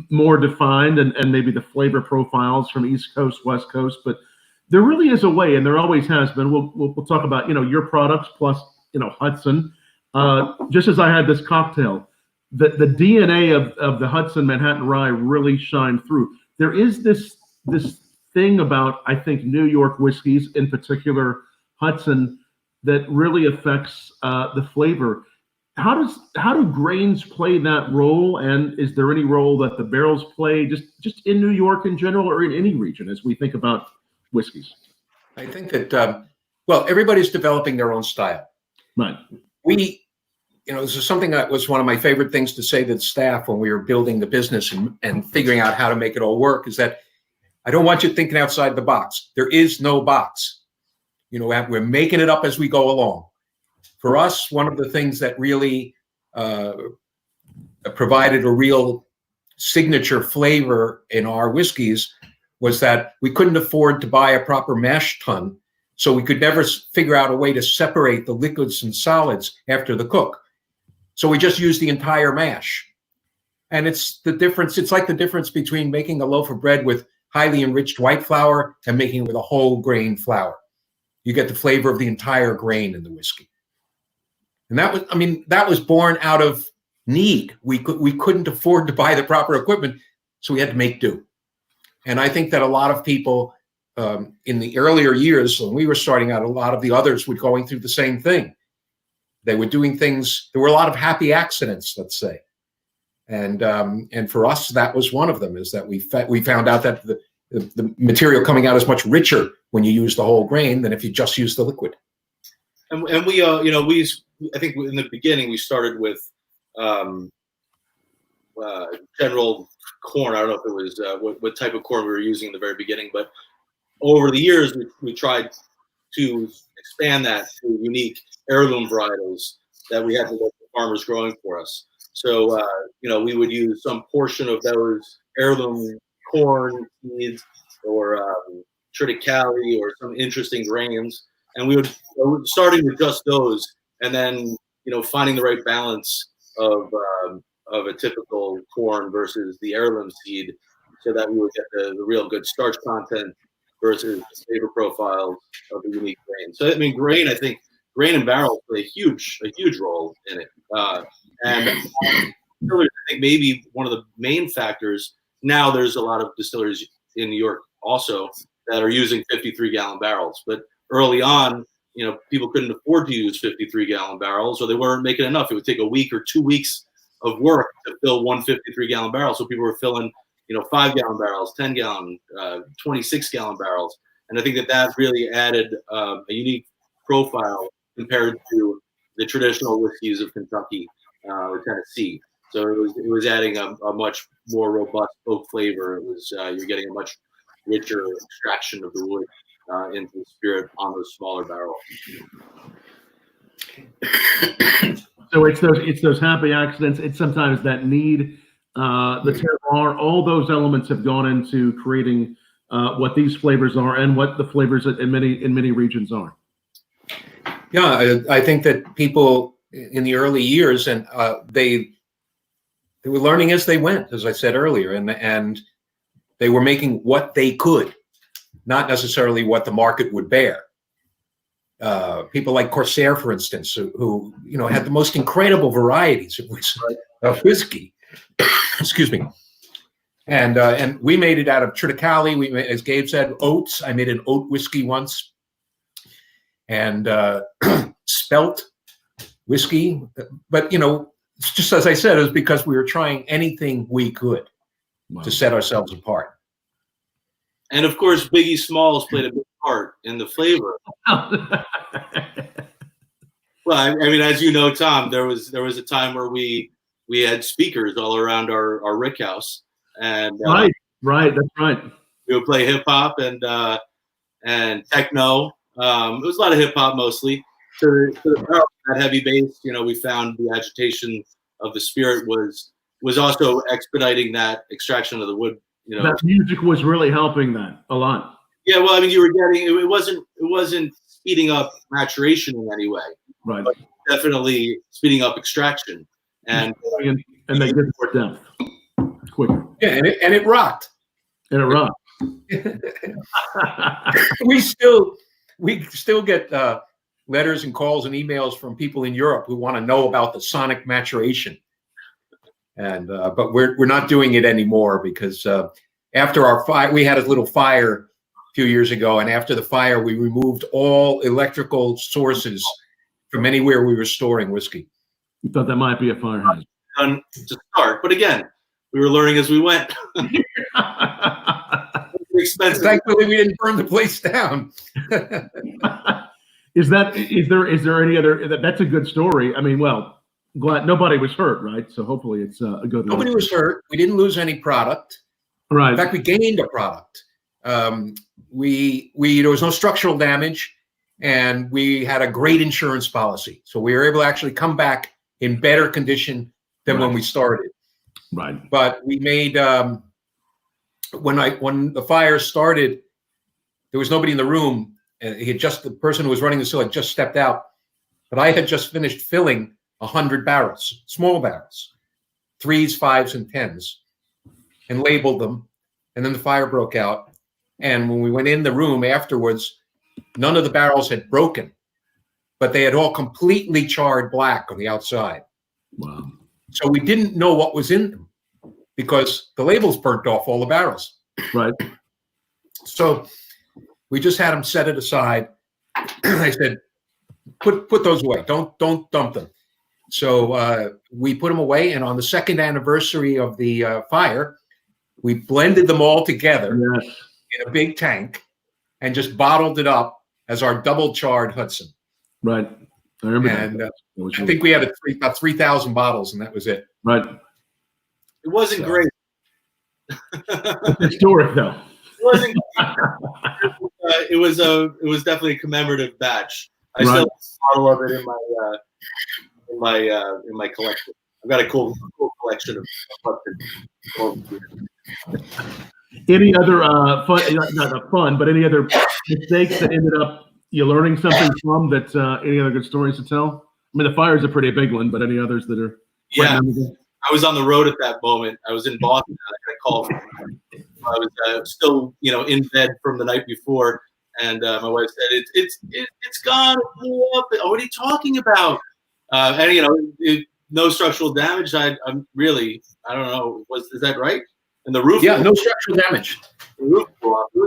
more defined, and maybe the flavor profiles from East Coast, West Coast. But there really is a way, and there always has been. We'll talk about your products plus Hudson. Just as I had this cocktail, the DNA of the Hudson Manhattan Rye really shined through. There is this thing about, I think, New York whiskeys, in particular Hudson, that really affects the flavor. How do grains play that role, and is there any role that the barrels play just in New York in general, or in any region as we think about whiskeys? I think that everybody's developing their own style. Right. This is something that was one of my favorite things to say to the staff when we were building the business and figuring out how to make it all work, is that I don't want you thinking outside the box. There is no box. We're making it up as we go along. For us, one of the things that really provided a real signature flavor in our whiskeys was that we couldn't afford to buy a proper mash tun, so we could never figure out a way to separate the liquids and solids after the cook. So we just used the entire mash. And it's like the difference between making a loaf of bread with highly enriched white flour and making it with a whole grain flour. You get the flavor of the entire grain in the whiskey. And that was born out of need. We couldn't afford to buy the proper equipment, so we had to make do. And I think that a lot of people in the earlier years, when we were starting out, a lot of the others were going through the same thing. They were doing things. There were a lot of happy accidents, let's say, and for us, that was one of them. Is that we found out that the material coming out is much richer when you use the whole grain than if you just use the liquid. And we I think in the beginning we started with general corn. I don't know if it was what type of corn we were using in the very beginning, but over the years, we tried to expand that to unique heirloom varietals that we had the local farmers growing for us. So, we would use some portion of those heirloom corn seeds or triticale or some interesting grains. And we would starting with just those, and then, finding the right balance of a typical corn versus the heirloom seed, so that we would get the real good starch content versus the flavor profiles of the unique grain. So, I think grain and barrel play a huge role in it. And I think maybe one of the main factors, now there's a lot of distilleries in New York also that are using 53-gallon barrels. But early on, people couldn't afford to use 53-gallon barrels, or they weren't making enough. It would take a week or 2 weeks of work to fill one 53-gallon barrel. So people were filling, 5-gallon barrels, 10-gallon, 26-gallon barrels. And I think that really added a unique profile compared to the traditional whiskeys of Kentucky or Tennessee. So it was adding a much more robust oak flavor. It was you're getting a much richer extraction of the wood into the spirit on those smaller barrels. So it's those happy accidents. It's sometimes that need, the terroir. All those elements have gone into creating what these flavors are and what the flavors in many regions are. Yeah, I think that people in the early years, and they were learning as they went, as I said earlier, and they were making what they could, not necessarily what the market would bear. People like Corsair, for instance, who had the most incredible varieties of whiskey. Excuse me. And we made it out of triticale. We made, as Gabe said, oats. I made an oat whiskey once, and spelt whiskey. But just as I said, it was because we were trying anything we could to set ourselves apart. And of course, Biggie Smalls played a big part in the flavor. Well, I mean, as you know, Tom, there was a time where we had speakers all around our rick house, and right, that's right. We would play hip hop and techno. It was a lot of hip hop mostly. To the barrel, that heavy bass, we found the agitation of the spirit was also expediting that extraction of the wood. That music was really helping that a lot. Yeah, well, I mean, you were getting it wasn't speeding up maturation in any way, right? But definitely speeding up extraction, and they get more depth quicker. Yeah, and it rocked. And it rocked. we still get letters and calls and emails from people in Europe who want to know about the sonic maturation. And but we're not doing it anymore because after our fire, we had a little fire a few years ago, and after the fire, we removed all electrical sources from anywhere we were storing whiskey. You thought that might be a fire hazard. Done to start, but again, we were learning as we went. Expensive. Thankfully, we didn't burn the place down. Is there any other? That's a good story. I mean, well. Glad nobody was hurt, right? So hopefully it's a good. Nobody was hurt. We didn't lose any product. Right. In fact, we gained a product. There was no structural damage, and we had a great insurance policy, so we were able to actually come back in better condition than when we started. Right. But we made when the fire started, there was nobody in the room. The person who was running the still had just stepped out, but I had just finished filling 100 barrels, small barrels, 3s, 5s, and 10s, and labeled them. And then the fire broke out. And when we went in the room afterwards, none of the barrels had broken, but they had all completely charred black on the outside. Wow. So we didn't know what was in them because the labels burnt off all the barrels. Right. So we just had them set it aside. I said, put those away. Don't dump them. So we put them away, and on the second anniversary of the fire, we blended them all together in a big tank and just bottled it up as our double charred Hudson. Right. I remember and I think we had about 3,000 bottles, and that was it. Right. It wasn't great. It's historic, though. It wasn't it was definitely a commemorative batch. I still have a bottle of it in my collection. I've got a cool collection of. Any other fun? Not fun, but any other mistakes that ended up you learning something from? That any other good stories to tell? I mean, the fire is a pretty big one, but any others that are? Yeah, I was on the road at that moment. I was in Boston. I got called. I was still, in bed from the night before, and my wife said, "It's gone, it blew up." What are you talking about? And no structural damage. I'm really, I don't know. Is that right? And the roof? Yeah, no structural damage. The roof blew up. It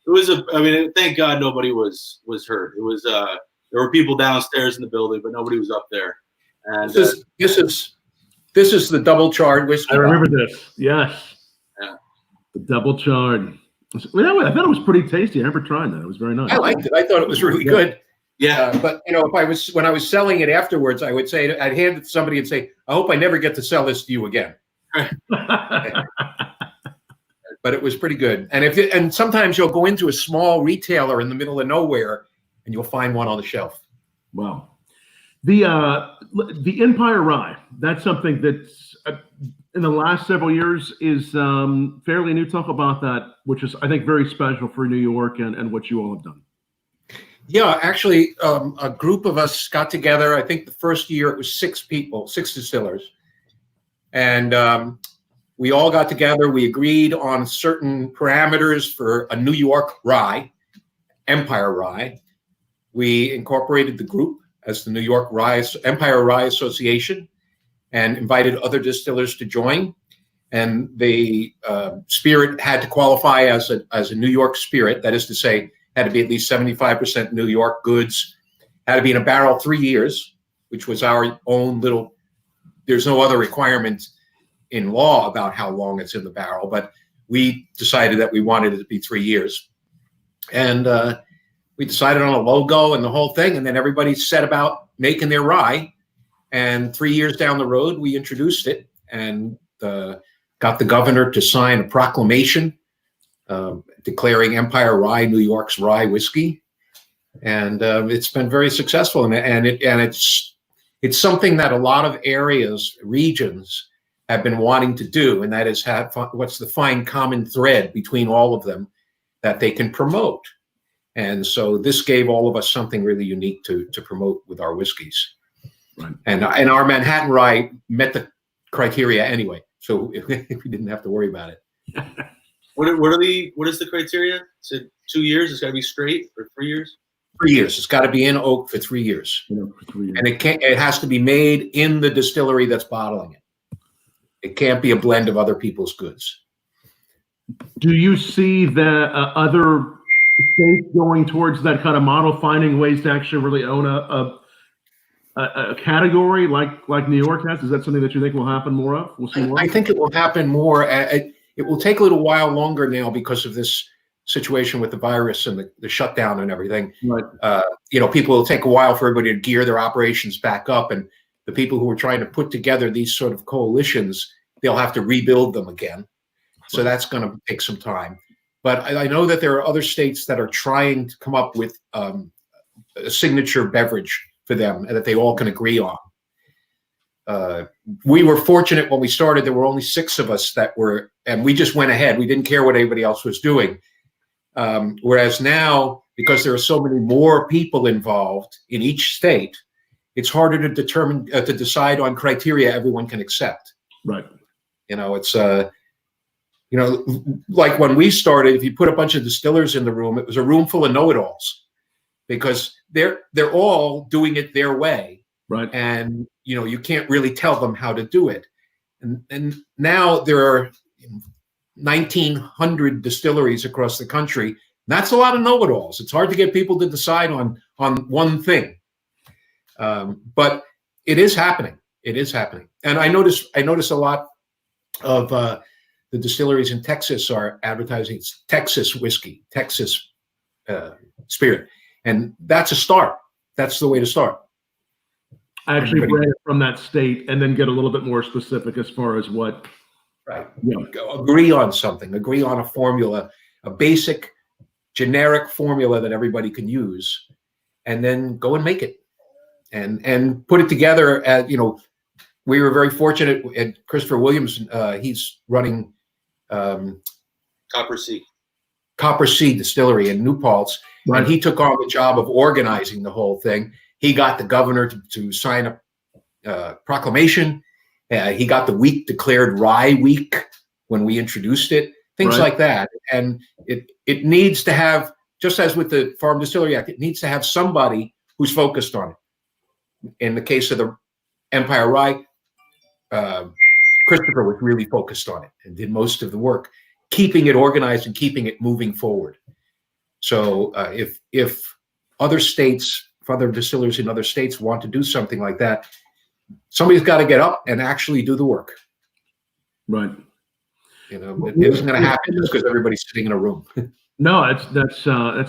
was a. I mean, thank God nobody was hurt. It was. There were people downstairs in the building, but nobody was up there. And this is the double charred whiskey. I remember this. Yes. Yeah. The double charred. I thought it was pretty tasty. I remember trying that. It was very nice. I liked it. I thought it was really good. Yeah. But when I was selling it afterwards, I would say, I'd hand it to somebody and say, "I hope I never get to sell this to you again." But it was pretty good. And sometimes you'll go into a small retailer in the middle of nowhere and you'll find one on the shelf. Wow. The Empire Rye, that's something that's in the last several years is fairly new. Talk about that, which is, I think, very special for New York and what you all have done. Yeah, actually, a group of us got together. I think the first year it was 6 people, 6 distillers. And we all got together. We agreed on certain parameters for a New York rye, Empire Rye. We incorporated the group as the New York Empire Rye Association and invited other distillers to join. And the spirit had to qualify as a New York spirit. That is to say, had to be at least 75% New York goods, had to be in a barrel 3 years, which was our own little, there's no other requirement in law about how long it's in the barrel, but we decided that we wanted it to be 3 years. And we decided on a logo and the whole thing, and then everybody set about making their rye. And 3 years down the road, we introduced it and got the governor to sign a proclamation declaring Empire Rye New York's rye whiskey. And it's been very successful. And it's something that a lot of regions have been wanting to do, and that is what's the fine common thread between all of them that they can promote. And so this gave all of us something really unique to promote with our whiskeys. Right. And our Manhattan Rye met the criteria anyway, so we didn't have to worry about it. What is the criteria? Is it 2 years? It's got to be straight, or 3 years? 3 years. It's got to be in oak for 3 years. For 3 years. And it has to be made in the distillery that's bottling it. It can't be a blend of other people's goods. Do you see the other states going towards that kind of model, finding ways to actually really own a category like New York has? Is that something that you think will happen more of? We'll see more. I think it will happen more. It will take a little while longer now because of this situation with the virus and the shutdown and everything. Right. People will take a while for everybody to gear their operations back up, and the people who are trying to put together these sort of coalitions, they'll have to rebuild them again. So that's going to take some time. But I know that there are other states that are trying to come up with a signature beverage for them and that they all can agree on. We were fortunate when we started, there were only 6 of us and we just went ahead. We didn't care what anybody else was doing. Whereas now, because there are so many more people involved in each state, it's harder to decide on criteria everyone can accept. Right. It's like when we started, if you put a bunch of distillers in the room, it was a room full of know-it-alls because they're all doing it their way. Right. And, you can't really tell them how to do it. And now there are 1,900 distilleries across the country. That's a lot of know-it-alls. It's hard to get people to decide on one thing. But it is happening. It is happening. And I notice a lot of the distilleries in Texas are advertising Texas whiskey, Texas spirit. And that's a start. That's the way to start. I actually read it from that state and then get a little bit more specific as far as what. Right. Agree on something. Agree on a formula, a basic generic formula that everybody can use, and then go and make it and put it together. We were very fortunate at Christopher Williams. He's running Copper Sea Distillery in New Paltz, Right. and he took on the job of organizing the whole thing. He got the governor to sign a proclamation. He got the week declared Rye Week when we introduced it, things Right. like that. And it needs to have, just as with the Farm Distillery Act, it needs to have somebody who's focused on it. In the case of the Empire Rye, Christopher was really focused on it and did most of the work, keeping it organized and keeping it moving forward. So if other states, if other distillers in other states want to do something like that, somebody's got to get up and actually do the work. Right. It isn't going to happen just because everybody's sitting in a room. No, that's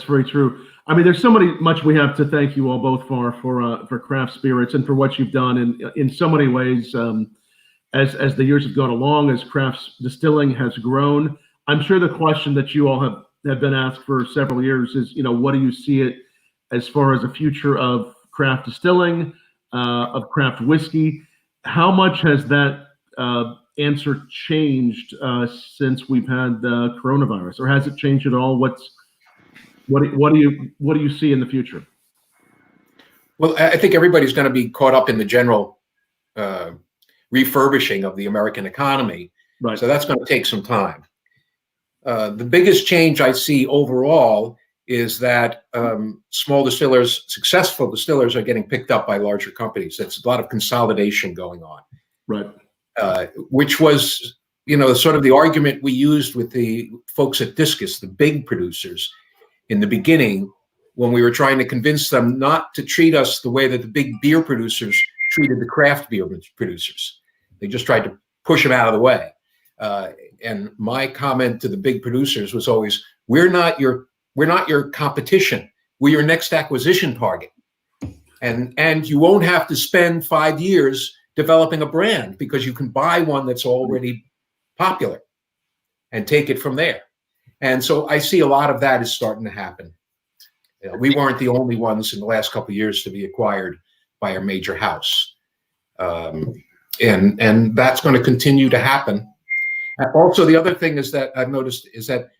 very true. I mean, there's so much we have to thank you all both for craft spirits and for what you've done in so many ways. As the years have gone along, as craft distilling has grown, I'm sure the question that you all have been asked for several years is, what do you see it as far as the future of craft distilling, of craft whiskey? How much has that answer changed since we've had the coronavirus, or has it changed at all? What do you see in the future? Well, I think everybody's going to be caught up in the general refurbishing of the American economy. Right. So that's going to take some time. The biggest change I see overall is that small distillers, successful distillers, are getting picked up by larger companies. That's a lot of consolidation going on. Right. Which was, sort of the argument we used with the folks at Discus, the big producers, in the beginning, when we were trying to convince them not to treat us the way that the big beer producers treated the craft beer producers. They just tried to push them out of the way. And my comment to the big producers was always, we're not your competition. We're your next acquisition target. And you won't have to spend 5 years developing a brand, because you can buy one that's already popular and take it from there. And so I see a lot of that is starting to happen. We weren't the only ones in the last couple of years to be acquired by a major house. And that's going to continue to happen. Also, the other thing is that I've noticed is that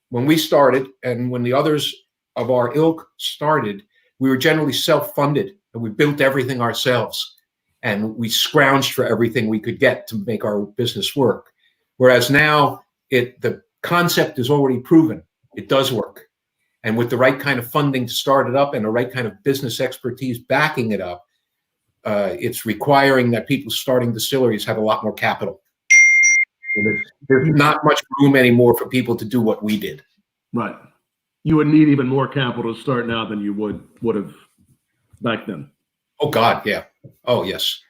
when we started and when the others of our ilk started, we were generally self-funded and we built everything ourselves. And we scrounged for everything we could get to make our business work. Whereas now the concept is already proven. It does work. And with the right kind of funding to start it up and the right kind of business expertise backing it up, it's requiring that people starting distilleries have a lot more capital. There's not much room anymore for people to do what we did. Right. You would need even more capital to start now than you would have back then. Oh, God, yeah. Oh, yes.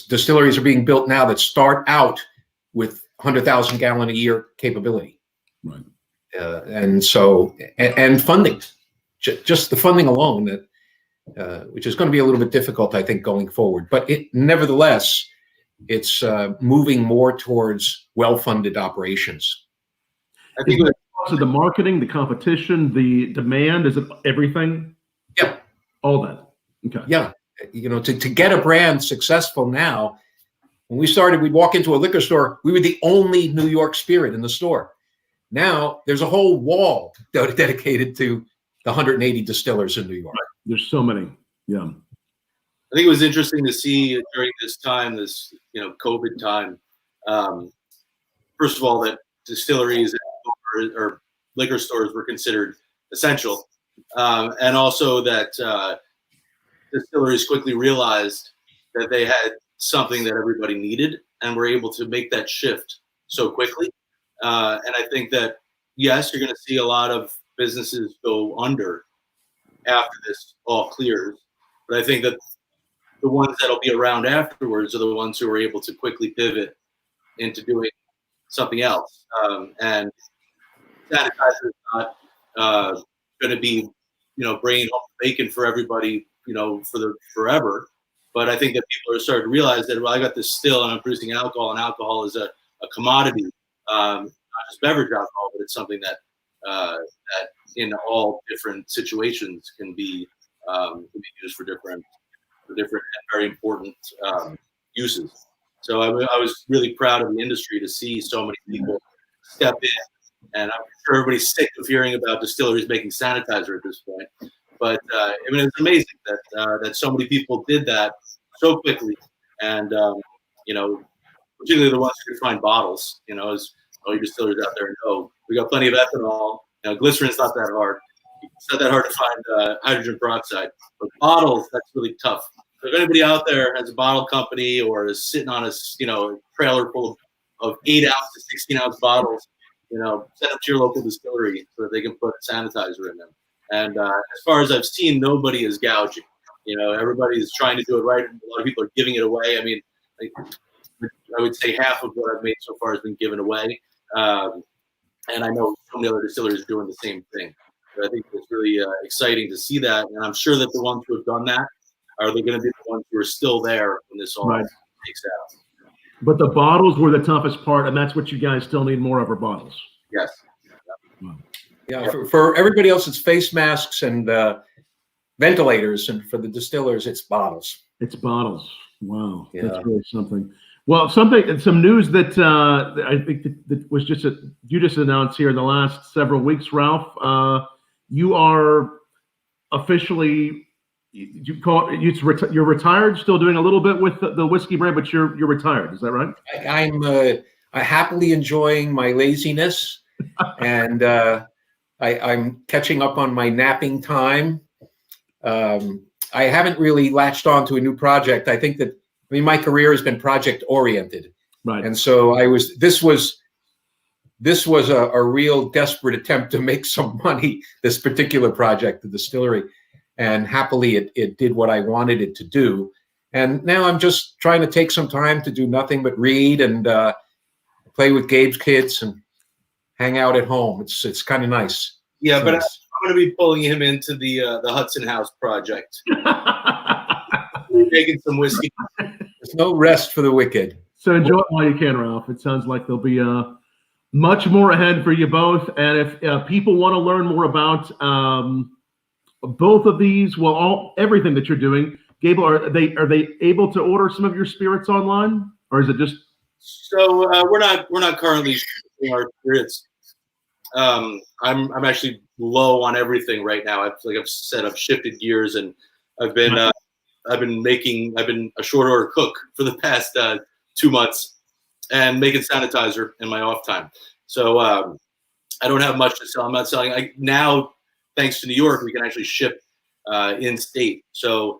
Distilleries are being built now that start out with 100,000 gallon a year capability. Right. And so, and funding, just the funding alone, that which is going to be a little bit difficult, I think, going forward. But nevertheless, it's moving more towards well-funded operations. I think So the marketing, the competition, the demand, is it everything? Yeah. All that. Okay. Yeah. To get a brand successful now, when we started, we'd walk into a liquor store. We were the only New York spirit in the store. Now there's a whole wall dedicated to the 180 distillers in New York. Right. There's so many. Yeah. I think it was interesting to see during this time, this COVID time. First of all, that distilleries or liquor stores were considered essential, and also that distilleries quickly realized that they had something that everybody needed, and were able to make that shift so quickly. And I think that yes, you're going to see a lot of businesses go under after this all clears, but I think that the ones that'll be around afterwards are the ones who are able to quickly pivot into doing something else. And sanitizer is not going to be, bringing home bacon for everybody, forever. But I think that people are starting to realize that, well, I got this still and I'm producing alcohol, and alcohol is a commodity, not just beverage alcohol, but it's something that that in all different situations can be used for different and very important uses. So I was really proud of the industry to see so many people step in. And I'm sure everybody's sick of hearing about distilleries making sanitizer at this point. But I mean, it's amazing that so many people did that so quickly, and you know, particularly the ones who could find bottles. You know, as all your distillers out there know, we got plenty of ethanol. You know, glycerin's not that hard. It's not that hard to find hydrogen peroxide, but bottles, that's really tough. So if anybody out there has a bottle company or is sitting on a trailer full of 8-ounce to 16-ounce bottles, you know, send them to your local distillery so that they can put sanitizer in them. And as far as I've seen, nobody is gouging. You know, everybody is trying to do it right. A lot of people are giving it away. I mean, I would say half of what I've made so far has been given away. And I know so many other distilleries are doing the same thing. But I think it's really exciting to see that. And I'm sure that the ones who have done that are going to be the ones who are still there when this all takes out. But the bottles were the toughest part, and that's what you guys still need more of, are bottles. Yes. Yeah, for everybody else, it's face masks and ventilators, and for the distillers, it's bottles. It's bottles. Wow, yeah. That's really something. Well, some news that I think that was you just announced here in the last several weeks, Ralph. You are officially, you're retired, still doing a little bit with the whiskey brand, but you're retired. Is that right? I'm happily enjoying my laziness, and I'm catching up on my napping time. I haven't really latched on to a new project. I think that, my career has been project oriented. Right. And so this was a real desperate attempt to make some money, this particular project, the distillery. And happily it did what I wanted it to do. And now I'm just trying to take some time to do nothing but read and play with Gabe's kids and hang out at home. It's kind of nice. Yeah, it's but nice. I'm going to be pulling him into the Hudson House project. Making some whiskey. There's no rest for the wicked. So enjoy it while you can, Ralph. It sounds like there'll be much more ahead for you both. And if people want to learn more about both of these, everything that you're doing, Gable, are they able to order some of your spirits online, or is it just? So we're not currently shipping our spirits. I'm actually low on everything right now. I've shifted gears, and I've been a short order cook for the past 2 months and making sanitizer in my off time. So I don't have much to sell. I'm not selling. Now, thanks to New York, we can actually ship in state. So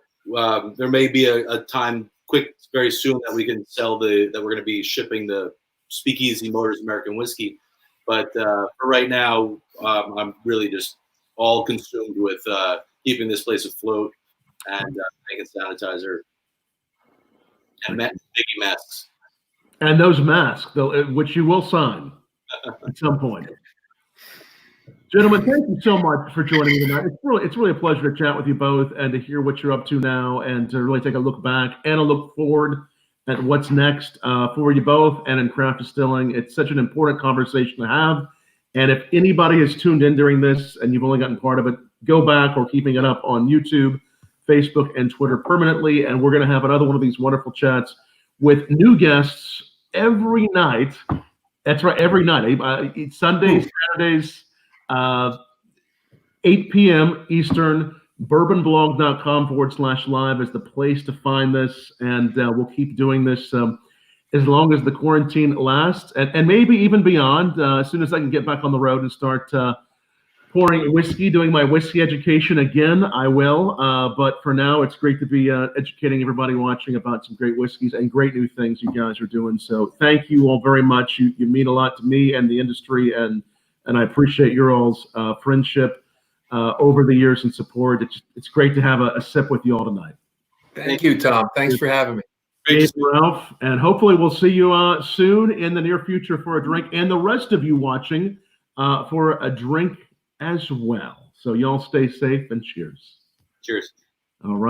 there may be a time very soon that we can sell that we're going to be shipping the Speakeasy Motors American Whiskey. But for right now, I'm really just all consumed with keeping this place afloat and making sanitizer and making masks. And those masks, which you will sign at some point. Gentlemen, thank you so much for joining me tonight. It's really a pleasure to chat with you both and to hear what you're up to now, and to really take a look back and a look forward at what's next for you both and in craft distilling. It's such an important conversation to have. And if anybody has tuned in during this and you've only gotten part of it, go back. We're keeping it up on YouTube, Facebook, and Twitter permanently. And we're going to have another one of these wonderful chats with new guests every night. That's right, every night. Sundays, Saturdays, 8 p.m. Eastern. Bourbonblog.com/live is the place to find this. And we'll keep doing this as long as the quarantine lasts, and maybe even beyond. As soon as I can get back on the road and start pouring whiskey, doing my whiskey education again, I will. But for now, it's great to be educating everybody watching about some great whiskeys and great new things you guys are doing. So thank you all very much. You mean a lot to me and the industry, and I appreciate your all's friendship over the years and support. It's great to have a sip with you all tonight. Thank you, Tom. Thanks for having me. Hey, Ralph, and hopefully we'll see you soon in the near future for a drink, and the rest of you watching for a drink as well. So y'all stay safe, and cheers. Cheers. All right.